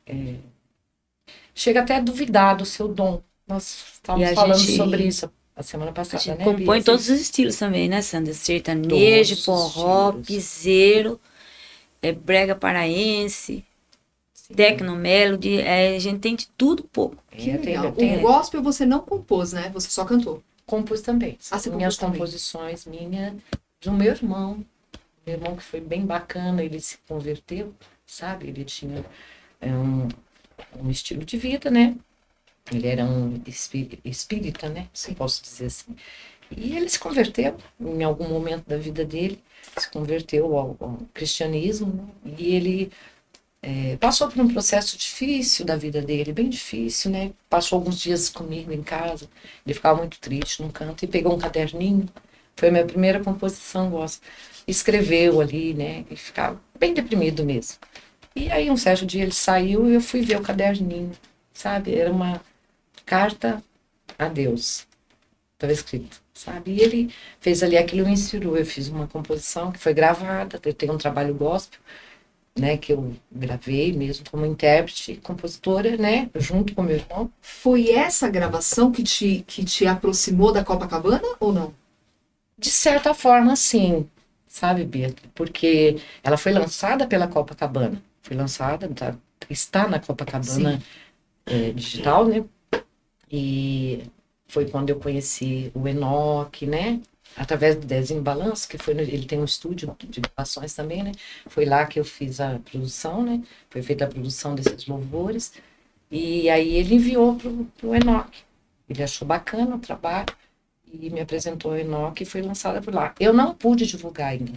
B: Chega até a duvidar do seu dom. Nós estávamos falando sobre isso a semana passada,
C: a gente
B: né,
C: compõe
B: Bia?
C: todos os estilos também, né, Sandra? Sertanejo, forró, piseiro, brega paraense, tecnomelody, a gente tem de tudo um pouco.
A: Que legal. O gospel você não compôs, né? Você só cantou.
B: Compus também.
A: Você
B: minhas
A: compôs
B: composições, do meu irmão. Meu irmão que foi bem bacana, ele se converteu, sabe? Ele tinha um estilo de vida, né? Ele era um espírita, né? Se posso dizer assim. E ele se converteu em algum momento da vida dele, se converteu ao cristianismo, né? E ele passou por um processo difícil da vida dele, bem difícil, né? Passou alguns dias comigo em casa, ele ficava muito triste num canto e pegou um caderninho, foi a minha primeira composição, escreveu ali, né? E ficava bem deprimido mesmo. E aí um certo dia ele saiu e eu fui ver o caderninho, sabe? Era uma carta a Deus, estava escrito, sabe? E ele fez ali, aquilo me inspirou. Eu fiz uma composição que foi gravada, eu tenho um trabalho gospel, né, que eu gravei mesmo como intérprete e compositora, né, junto com meu irmão.
A: Foi essa gravação que te aproximou da Copacabana ou não?
B: De certa forma, sim, sabe, Bia? Porque ela foi lançada pela Copacabana, está na Copacabana digital, né? E foi quando eu conheci o Enoque, né? Através do Dezinho Balanço, que ele tem um estúdio de gravações também, né? Foi lá que eu fiz a produção, né? Foi feita a produção desses louvores. E aí ele enviou pro Enoque. Ele achou bacana o trabalho. e me apresentou a Enoque e foi lançada por lá. Eu não pude divulgar ainda,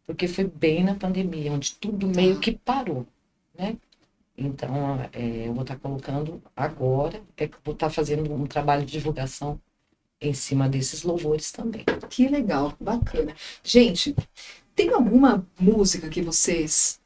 B: porque foi bem na pandemia, onde tudo meio que parou, né? Então, eu vou estar colocando agora, que eu vou estar fazendo um trabalho de divulgação em cima desses louvores também.
A: Que legal, bacana. Gente, tem alguma música que vocês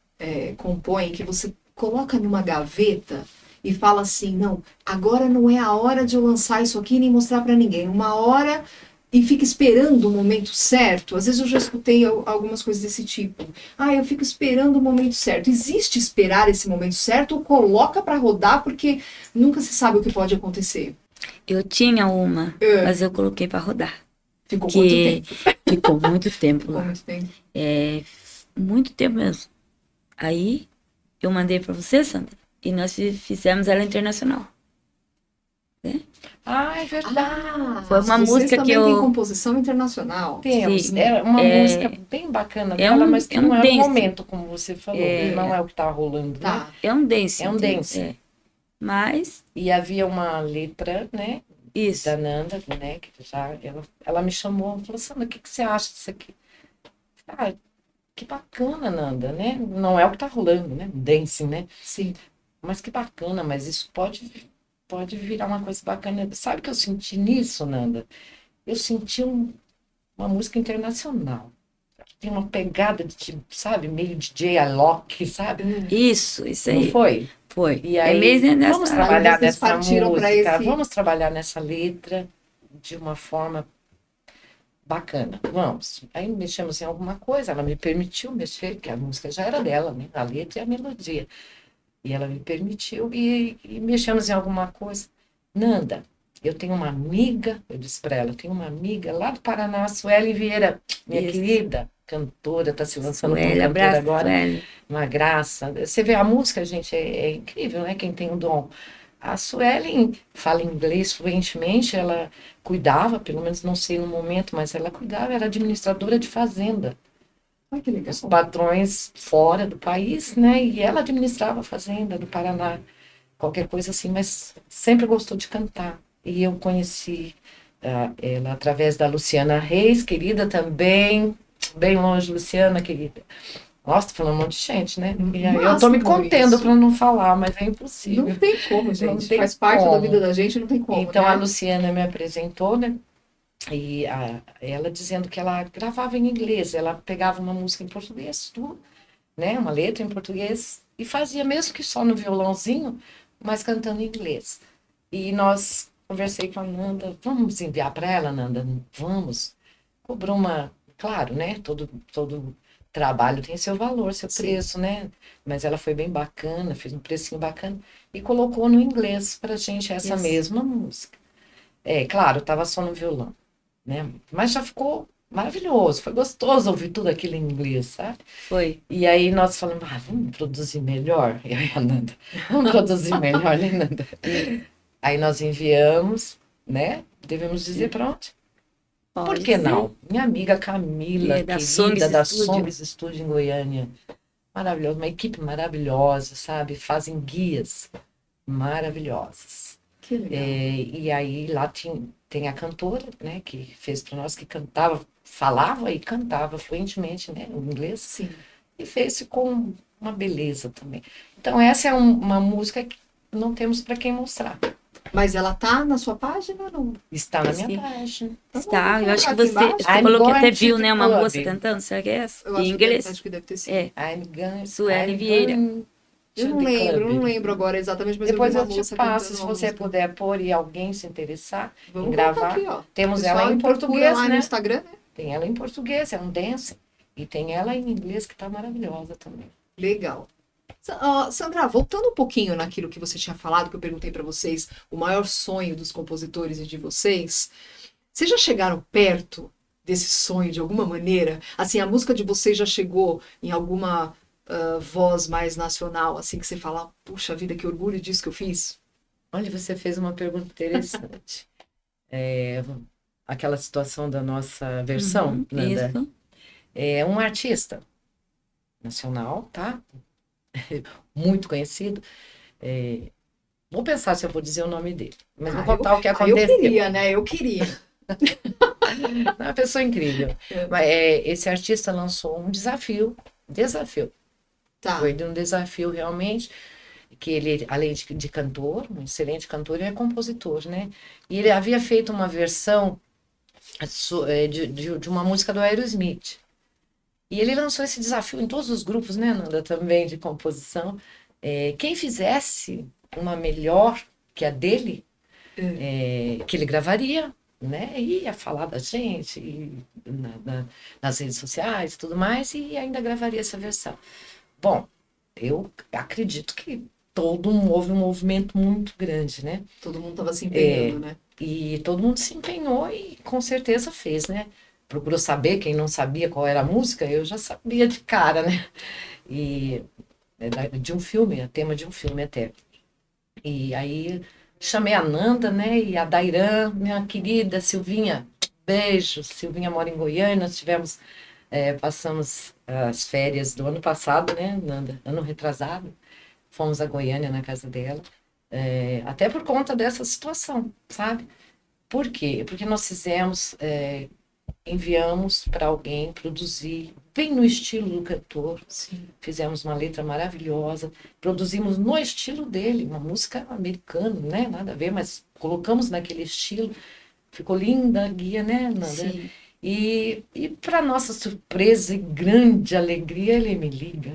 A: compõem, que você coloca numa gaveta e fala assim, não, agora não é a hora de eu lançar isso aqui nem mostrar para ninguém. Uma hora e fica esperando o momento certo. Às vezes eu já escutei algumas coisas desse tipo. Eu fico esperando o momento certo. Existe esperar esse momento certo ou coloca para rodar porque nunca se sabe o que pode acontecer?
C: Eu tinha uma, mas eu coloquei para rodar.
A: Ficou quanto tempo?
C: Ficou muito tempo
A: Ficou
C: lá.
A: muito tempo.
C: Muito tempo mesmo. Aí eu mandei para você, Sandra, e nós fizemos ela internacional. Né?
B: É verdade.
C: Foi uma música que
A: tem composição internacional.
B: Temos.
C: Sim,
B: É uma música bem bacana dela, mas que não é o momento, como você falou. Não é o que está rolando.
A: Tá.
B: Né?
C: É um dance.
B: É um dance.
C: Mas...
B: E havia uma letra, né?
C: Isso.
B: Da Nanda, né? Que já, ela me chamou e falou, Sandra, o que você acha disso aqui? Que bacana, Nanda, né? Não é o que está rolando, né? Dance, né?
A: Sim.
B: Mas que bacana, mas isso pode virar uma coisa bacana. Sabe o que eu senti nisso, Nanda? Eu senti uma música internacional. Tem uma pegada de, sabe, meio DJ Alok, sabe?
C: Isso aí.
B: Não foi?
C: Foi.
B: E aí,
C: mesmo
B: vamos trabalhar nessa
A: música,
B: vamos trabalhar nessa letra de uma forma bacana. Vamos. Aí mexemos em alguma coisa, ela me permitiu mexer, que a música já era dela, né? A letra e a melodia. E ela me permitiu e mexemos em alguma coisa. Nanda, eu tenho uma amiga, eu disse para ela, eu tenho uma amiga lá do Paraná, Sueli Vieira, minha querida cantora, está se lançando como cantora agora. Sueli. Uma graça. Você vê a música, gente, é incrível, né? Quem tem o dom. A Sueli fala inglês fluentemente, ela cuidava, pelo menos não sei no momento, mas ela cuidava, era administradora de fazenda.
A: Que legal.
B: Os patrões fora do país, né? E ela administrava a fazenda do Paraná, qualquer coisa assim, mas sempre gostou de cantar. E eu conheci ela através da Luciana Reis, querida também, bem longe, Luciana, querida. Nossa, tô falando um monte de gente, né? E aí eu tô me contendo para não falar, mas é impossível.
A: Não tem como, gente. Faz parte da vida da gente, não tem como.
B: Então,
A: né?
B: A Luciana me apresentou, né? E ela dizendo que ela gravava em inglês, ela pegava uma música em português, tudo, né? Uma letra em português, e fazia mesmo que só no violãozinho, mas cantando em inglês. E conversei com a Nanda, vamos enviar para ela, Nanda? Vamos. Cobrou claro, né? Todo trabalho tem seu valor, seu preço, né? Mas ela foi bem bacana, fez um precinho bacana, e colocou no inglês pra gente essa mesma música. Claro, tava só no violão. Né? Mas já ficou maravilhoso, foi gostoso ouvir tudo aquilo em inglês, sabe?
C: Foi.
B: E aí nós falamos, vamos produzir melhor? E aí a Nanda, vamos produzir melhor, né, Nanda? Aí nós enviamos, né? Devemos dizer para onde? Por que não? Minha amiga Camila, querida, da Songs Studio em Goiânia, maravilhosa, uma equipe maravilhosa, sabe? Fazem guias maravilhosas.
A: Que legal.
B: E aí lá tem a cantora, né, que fez para nós, que cantava, falava e cantava fluentemente, né, o inglês.
A: Sim.
B: E fez com uma beleza também. Então essa é uma música que não temos para quem mostrar.
A: Mas ela tá na sua página ou não?
B: Está na minha página.
C: Está, eu acho que você falou que até viu, né, uma moça cantando, será que é essa?
A: Em inglês? Acho que deve ter sido.
C: Sueli Vieira.
A: Eu não lembro agora exatamente, mas
B: depois
A: eu
B: te passo, se você puder pôr e alguém se interessar em gravar.
A: Aqui, ó.
B: Temos ela em português,
A: lá
B: né?
A: no Instagram, né?
B: Tem ela em português, é um dance. E tem ela em inglês, que tá maravilhosa também.
A: Legal. Sandra, voltando um pouquinho naquilo que você tinha falado, que eu perguntei para vocês, o maior sonho dos compositores e de vocês, vocês já chegaram perto desse sonho de alguma maneira? Assim, a música de vocês já chegou em alguma voz mais nacional, assim, que você fala, puxa vida, que orgulho disso que eu fiz?
B: Olha, você fez uma pergunta interessante. Aquela situação da nossa versão, Nanda.
C: Isso.
B: É um artista nacional, tá? Muito conhecido. Vou pensar se eu vou dizer o nome dele. Mas vou contar o que aconteceu.
A: Eu queria.
B: Uma pessoa incrível. Mas, esse artista lançou um desafio.
A: Tá.
B: Foi de um desafio realmente, que ele, além de cantor, um excelente cantor, ele é compositor, né? E ele havia feito uma versão de uma música do Aerosmith. E ele lançou esse desafio em todos os grupos, né, Nanda, também de composição. Quem fizesse uma melhor que a dele, que ele gravaria, né, ia falar da gente nas redes sociais e tudo mais, e ainda gravaria essa versão. Bom, eu acredito que houve um movimento muito grande, né?
A: Todo mundo estava se empenhando, né?
B: E todo mundo se empenhou e com certeza fez, né? Procurou saber, quem não sabia qual era a música, eu já sabia de cara, né? E de um filme, é tema de um filme até. E aí chamei a Nanda, né? E a Dairan, minha querida Silvinha, beijo. Silvinha mora em Goiânia, nós passamos as férias do ano passado, né, Nanda? Ano retrasado. Fomos a Goiânia na casa dela. Até por conta dessa situação, sabe? Por quê? Porque nós enviamos para alguém produzir, bem no estilo do cantor.
A: Sim.
B: Fizemos uma letra maravilhosa, produzimos no estilo dele, uma música americana, né? Nada a ver, mas colocamos naquele estilo. Ficou linda a guia, né, Nanda?
C: Sim.
B: E para nossa surpresa e grande alegria, ele me liga.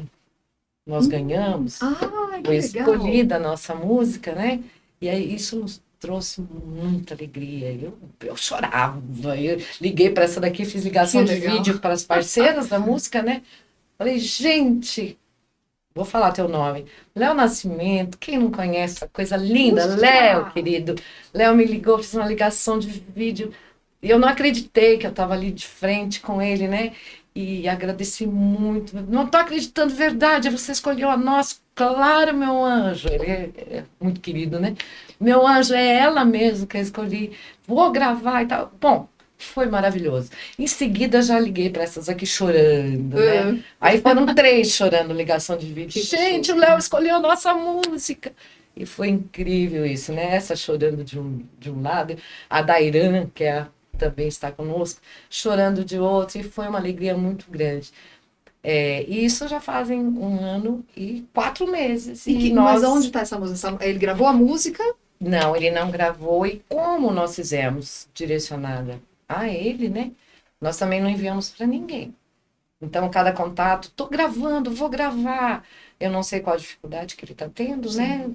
B: Nós ganhamos. Foi escolhida a nossa música, né? E aí isso nos trouxe muita alegria. Eu chorava. Eu liguei para essa daqui, fiz ligação de vídeo para as parceiras da música, né? Falei, gente, vou falar teu nome. Léo Nascimento, quem não conhece essa coisa linda? Léo, querido. Léo me ligou, fiz uma ligação de vídeo. E eu não acreditei que eu estava ali de frente com ele, né? E agradeci muito. Não estou acreditando, verdade, você escolheu a nós. Claro, meu anjo. Ele é muito querido, né? Meu anjo, é ela mesmo que eu escolhi. Vou gravar e tal. Bom, foi maravilhoso. Em seguida, já liguei para essas aqui chorando, né? Aí foram 3 chorando, ligação de vídeo. Gente, o Léo escolheu a nossa música. E foi incrível isso, né? Essa chorando de um lado, a Dairan, também está conosco, chorando de outro, e foi uma alegria muito grande. E isso já fazem 1 ano e 4 meses.
A: Mas onde está essa música? Ele gravou a música?
B: Não, ele não gravou. E como nós fizemos direcionada a ele, né? Nós também não enviamos para ninguém. Então, cada contato, tô gravando, vou gravar. Eu não sei qual a dificuldade que ele está tendo, né?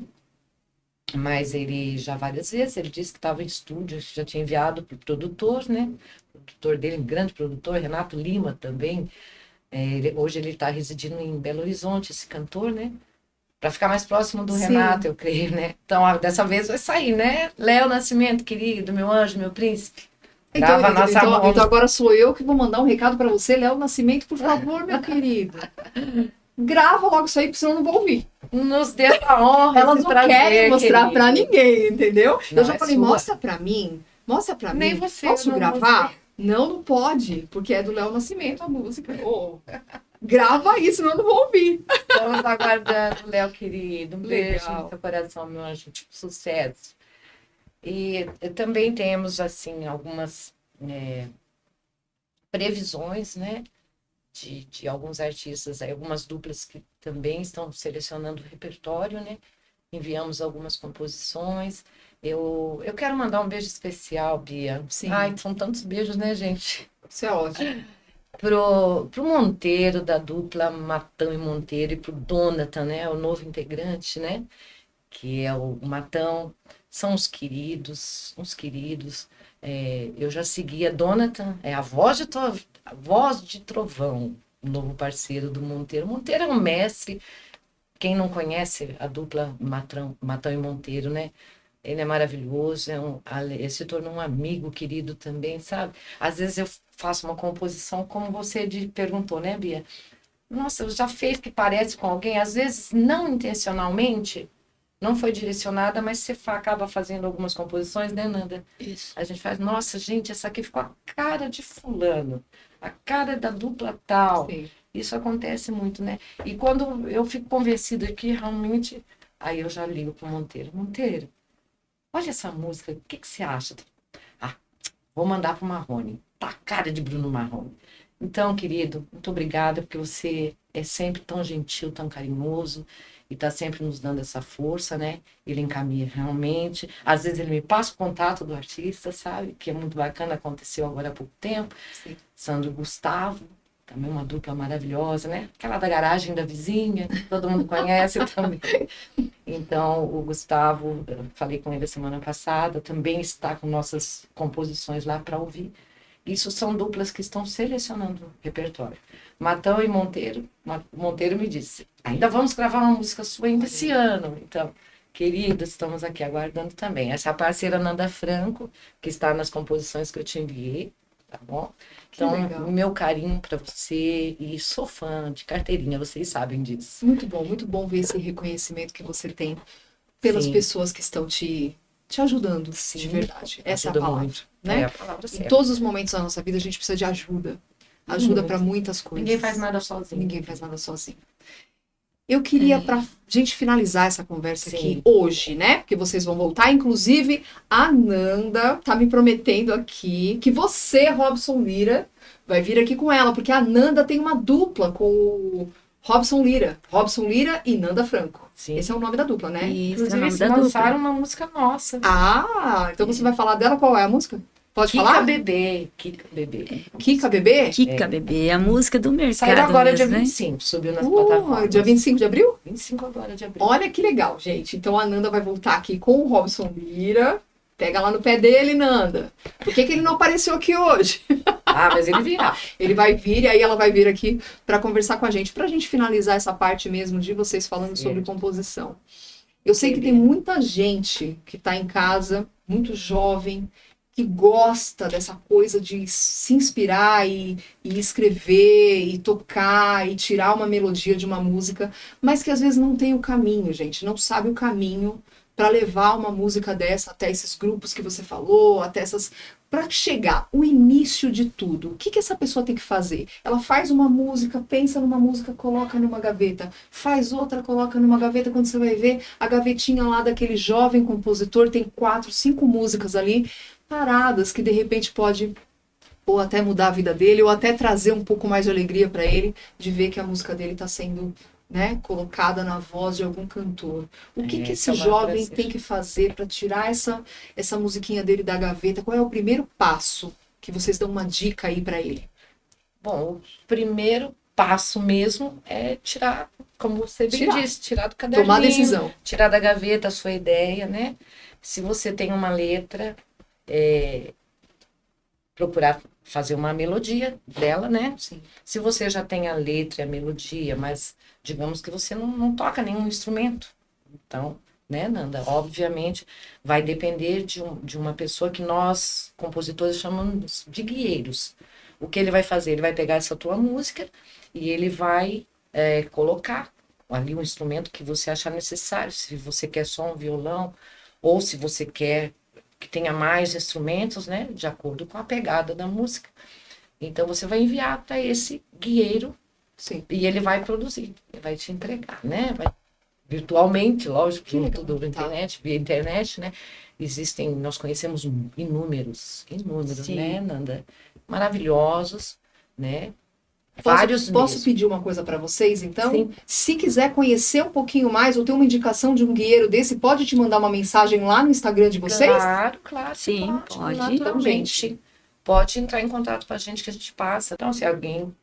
B: Mas ele já várias vezes, ele disse que estava em estúdio, já tinha enviado para o produtor, né? O produtor dele, um grande produtor, Renato Lima também. Hoje ele está residindo em Belo Horizonte, esse cantor, né? Para ficar mais próximo do Renato, eu creio, né? Então, dessa vez vai sair, né? Léo Nascimento, querido, meu anjo, meu príncipe.
A: Então agora sou eu que vou mandar um recado para você, Léo Nascimento, por favor, meu querido. Grava logo isso aí, porque senão eu não vou ouvir.
B: Nos dê a honra.
A: Elas não querem mostrar para ninguém, entendeu?
B: Não,
A: eu já falei, mostra para mim.
B: Nem você.
A: Posso gravar? Não pode, porque é do Léo Nascimento a música. Grava aí, senão eu não vou ouvir.
B: Estamos aguardando, Léo querido. Um beijo no seu coração, meu anjo. Sucesso. E também temos, assim, algumas previsões, né? De alguns artistas, algumas duplas que também estão selecionando o repertório, né? Enviamos algumas composições. Eu quero mandar um beijo especial, Bia.
A: Sim.
B: Ai, são tantos beijos, né, gente?
A: Isso é ótimo.
B: Pro Monteiro, da dupla Matão e Monteiro, e pro Donatan, né? O novo integrante, né? Que é o Matão. São uns queridos. Eu já segui a Donatan, a voz de Trovão, o novo parceiro do Monteiro. Monteiro é um mestre. Quem não conhece a dupla Matão e Monteiro, né? Ele é maravilhoso, ele se tornou um amigo querido também, sabe? Às vezes eu faço uma composição, como você perguntou, né, Bia? Nossa, já fez que parece com alguém, às vezes não intencionalmente, não foi direcionada, mas você acaba fazendo algumas composições, né, Nanda?
C: Isso.
B: A gente faz, nossa, gente, essa aqui ficou a cara de fulano, a cara da dupla tal.
A: Sim.
B: Isso acontece muito, né? E quando eu fico convencida que realmente, aí eu já ligo pro Monteiro. Monteiro, olha essa música, o que você acha? Vou mandar pro Marrone. tá a cara de Bruno Marrone. Então, querido, muito obrigada, porque você é sempre tão gentil, tão carinhoso, e está sempre nos dando essa força, né? Ele encaminha realmente. Às vezes ele me passa o contato do artista, sabe? Que é muito bacana, aconteceu agora há pouco tempo.
A: Sim.
B: Sandro e Gustavo, também uma dupla maravilhosa, né? Aquela da garagem da vizinha, que todo mundo conhece também. Então, o Gustavo, eu falei com ele a semana passada, também está com nossas composições lá para ouvir. Isso são duplas que estão selecionando o repertório. Matão e Monteiro. Monteiro me disse, ainda vamos gravar uma música sua ainda esse ano. Então, queridos, estamos aqui aguardando também. Essa parceira Nanda Franco, que está nas composições que eu te enviei, tá bom? Então, o meu carinho para você, e sou fã de carteirinha, vocês sabem disso.
A: Muito bom ver esse reconhecimento que você tem pelas pessoas que estão te ajudando, sim, de verdade. Essa é a palavra, muito, né?
B: É a palavra certa.
A: Em todos os momentos da nossa vida a gente precisa de ajuda. Ajuda para muitas coisas.
B: Ninguém faz nada sozinho.
A: Ninguém faz nada sozinho. Eu queria, pra gente finalizar essa conversa aqui hoje, né? Porque vocês vão voltar. Inclusive, a Nanda tá me prometendo aqui que você, Robson Lira, vai vir aqui com ela. Porque a Nanda tem uma dupla com o Robson Lira. Robson Lira e Nanda Franco. Sim. Esse é o nome da dupla, né?
C: Isso,
B: inclusive,
C: eles
B: lançaram uma música nossa.
A: Ah, então você vai falar dela? Qual é a música? Pode
B: Kika
A: falar?
B: Bebê. Kika Bebê.
A: Kika Bebê?
C: Kika Bebê, a música do mercado.
B: Saiu agora
C: mesmo,
B: dia
C: né?
B: 25, subiu nas plataformas.
A: Dia 25 de abril?
B: 25 agora de abril.
A: Olha que legal, gente. Então a Nanda vai voltar aqui com o Robson Lira. Pega lá no pé dele, Nanda. Por que ele não apareceu aqui hoje?
B: Ah, mas ele virá.
A: Ele vai vir e aí ela vai vir aqui para conversar com a gente. Pra gente finalizar essa parte mesmo de vocês falando sobre composição. Eu sei que tem muita gente que tá em casa, muito jovem, que gosta dessa coisa de se inspirar e escrever, e tocar, e tirar uma melodia de uma música, mas que às vezes não tem o caminho, gente, não sabe o caminho para levar uma música dessa até esses grupos que você falou, até essas... Para chegar, o início de tudo, o que essa pessoa tem que fazer? Ela faz uma música, pensa numa música, coloca numa gaveta, faz outra, coloca numa gaveta, quando você vai ver, a gavetinha lá daquele jovem compositor tem 4, 5 músicas ali, paradas, que de repente pode ou até mudar a vida dele, ou até trazer um pouco mais de alegria para ele, de ver que a música dele está sendo, né, colocada na voz de algum cantor. O que esse jovem tem que fazer para tirar essa musiquinha dele da gaveta? Qual é o primeiro passo que vocês dão uma dica aí para ele?
B: Bom, o primeiro passo mesmo é tirar, como você bem disse, tirar do caderninho.
A: Tomar decisão.
B: Tirar da gaveta a sua ideia, né? Se você tem uma letra, procurar fazer uma melodia dela, né?
A: Sim.
B: Se você já tem a letra e a melodia, mas digamos que você não toca nenhum instrumento. Então, né, Nanda? Obviamente, vai depender de uma pessoa que nós, compositores, chamamos de guieiros. O que ele vai fazer? Ele vai pegar essa tua música e ele vai colocar ali um instrumento que você achar necessário. Se você quer só um violão, ou se você quer que tenha mais instrumentos, né, de acordo com a pegada da música. Então, você vai enviar para esse guieiro. Sim. E ele vai produzir, ele vai te entregar, né? Virtualmente, lógico, tudo na internet, via internet, né? Nós conhecemos inúmeros, né, Nanda? Maravilhosos, né?
A: Posso pedir uma coisa para vocês, então?
B: Sim.
A: Se quiser conhecer um pouquinho mais ou ter uma indicação de um guieiro desse, pode te mandar uma mensagem lá no Instagram de vocês?
B: Claro.
C: Sim, pode.
B: Naturalmente. Pode entrar em contato com a gente que a gente passa. Então, se alguém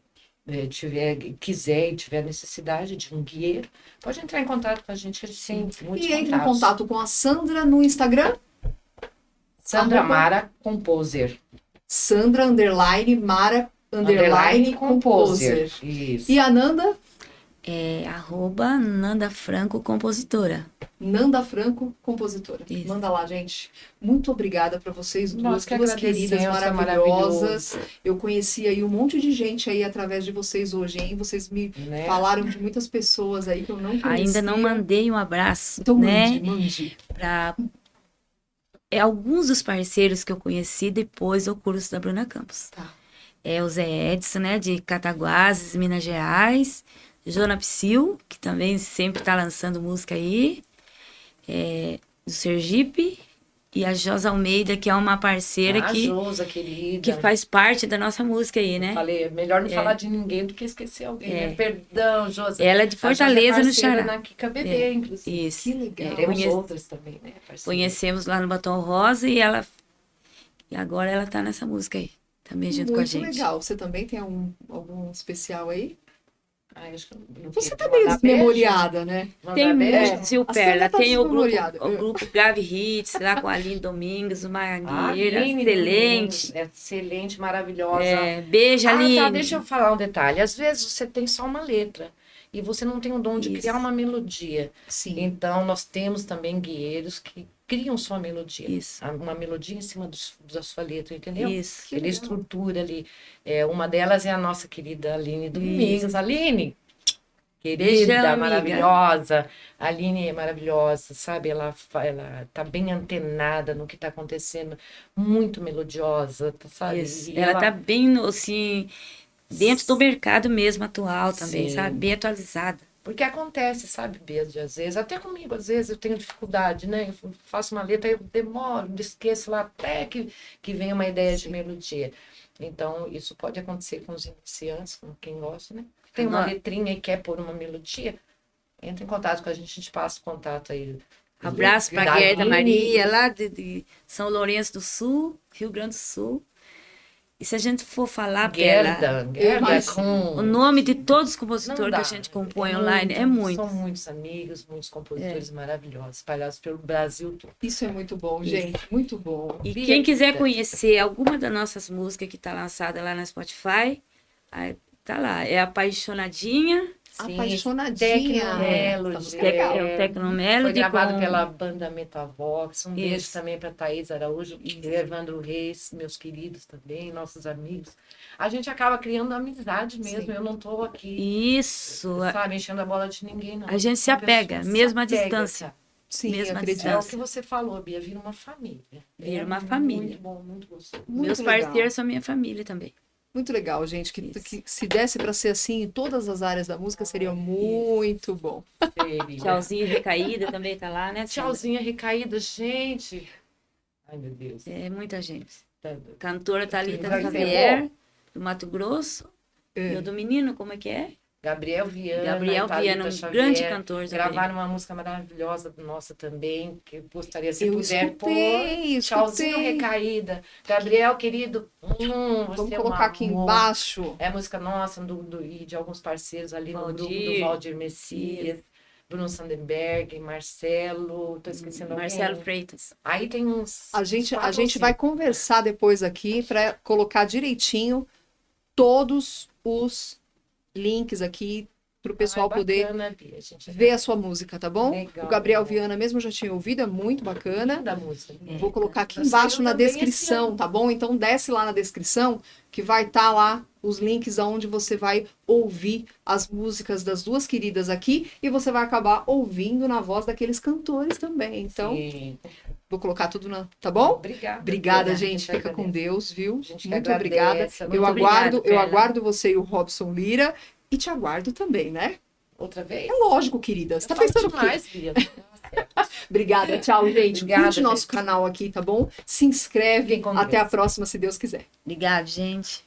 B: quiser e tiver necessidade de um guieiro, pode entrar em contato com a gente. Sim,
A: e entre em contato com a Sandra no Instagram?
B: Sandra Mara Composer.
A: Sandra _Mara _Composer.
B: Isso.
A: E a Nanda?
C: É @Nanda Franco Compositora.
A: Nanda Franco, compositora.
C: Isso.
A: Manda lá, gente. Muito obrigada para vocês duas queridas,
B: maravilhosas.
A: Eu conheci aí um monte de gente aí através de vocês hoje, hein? Vocês me falaram de muitas pessoas aí que eu não conhecia.
C: Ainda não mandei um abraço,
A: então,
C: né?
A: Mande.
C: Para alguns dos parceiros que eu conheci depois do curso da Bruna Campos.
A: Tá.
C: O Zé Edson, né, de Cataguases, Minas Gerais. Jona Psyll, que também sempre está lançando música aí. Do Sergipe. E a Josa Almeida, que é uma parceira
B: Josa, querida.
C: que faz parte da nossa música aí, né?
B: Falei, melhor não falar de ninguém do que esquecer alguém, né? Perdão, Josa.
C: Ela é de Fortaleza, no Ceará.
B: Na Kika Bebê, inclusive.
C: Isso.
B: Que legal. Temos outras também, né?
C: Conhecemos lá no Batom Rosa e agora ela tá nessa música aí, também junto com a gente.
A: Muito legal. Você também tem algum especial aí?
B: Acho que
A: você tá meio desmemoriada, né?
C: Tem muitos, o Perla, tem o
A: desmemoriada.
C: grupo Grave Hits, lá com a Aline Domingues, uma guerreira excelente.
B: Excelente, maravilhosa.
C: Beijo, Aline.
B: Tá, deixa eu falar um detalhe. Às vezes você tem só uma letra e você não tem o dom de criar uma melodia.
A: Sim.
B: Então, nós temos também guerreiros que criam só a melodia.
C: Isso.
B: Uma melodia em cima da sua letra, entendeu?
C: Isso.
B: Ele estrutura ali. Uma delas é a nossa querida Aline Domingues. Aline, querida, maravilhosa. A Aline é maravilhosa, sabe? Ela tá bem antenada no que tá acontecendo. Muito melodiosa, sabe?
C: Isso. Ela tá bem, assim, dentro do mercado mesmo atual também, sabe? Bem atualizada.
B: Porque acontece, sabe, Beijo, às vezes, até comigo, às vezes eu tenho dificuldade, né? Eu faço uma letra, eu demoro, esqueço lá até que vem uma ideia de melodia. Então, isso pode acontecer com os iniciantes, com quem gosta, né? Tem uma letrinha e quer pôr uma melodia, entra em contato com a gente passa o contato aí.
C: Abraço para a Gerda Maria, lá de São Lourenço do Sul, Rio Grande do Sul. E se a gente for falar
B: Gerda
C: com o nome de todos os compositores que a gente compõe online, é muito.
B: São muitos amigos, muitos compositores maravilhosos, espalhados pelo Brasil todo.
A: Isso é muito bom, gente, muito bom.
C: E quem quiser conhecer alguma das nossas músicas que está lançada lá na Spotify, tá lá, é Apaixonadinha.
A: Sim, Apaixonadinha.
C: É o Tecnomelody.
B: Foi gravado pela banda Metavox. Um beijo também para Thaís Araújo e Evandro Reis, meus queridos também, nossos amigos. A gente acaba criando amizade mesmo. Sim. Eu não tô aqui, sabe, enchendo a bola de ninguém, não.
C: A gente se apega, mesmo à distância.
A: Sim,
C: mesmo
A: acredito.
B: É o que você falou, Bia, vira uma família.
C: Vira uma família.
B: Muito bom, muito gostoso.
C: Meus parceiros são minha família também.
A: Muito legal, gente, que se desse para ser assim em todas as áreas da música, seria muito bom.
C: Tchauzinho Recaída também tá lá, né?
B: Tchauzinho Recaída, gente. Ai, meu Deus.
C: É muita gente. Cantora Thalita Xavier, do Mato Grosso. E o do menino, como é que é?
B: Gabriel Viana,
C: um grande cantor.
B: Gravaram uma música maravilhosa nossa também, que eu gostaria, se puder pôr. Tchauzinho Recaída. Gabriel, querido,
A: vamos colocar aqui embaixo.
B: É a música nossa e de alguns parceiros ali no grupo do Valdir Messias, Bruno Sandenberg, Marcelo, tô esquecendo alguém.
C: Marcelo Freitas.
B: Aí tem uns...
A: A gente vai conversar depois aqui para colocar direitinho todos os links aqui para o pessoal poder ver a sua música, tá bom? Legal, o Gabriel Viana mesmo eu já tinha ouvido, é muito bacana.
B: Da música.
A: Vou colocar aqui embaixo na descrição, tá bom? Então desce lá na descrição que vai estar lá os links aonde você vai ouvir as músicas das duas queridas aqui e você vai acabar ouvindo na voz daqueles cantores também. Então, vou colocar tudo tá bom? Obrigada, gente. Fica com Deus, viu? Muito obrigada. Eu aguardo você e o Robson Lira e te aguardo também, né?
B: Outra vez?
A: É lógico, querida. Você tá pensando
B: demais, Bia.
A: Obrigada, tchau, gente. Curte nosso canal aqui, tá bom? Se inscreve. Até a próxima, se Deus quiser.
C: Obrigada, gente.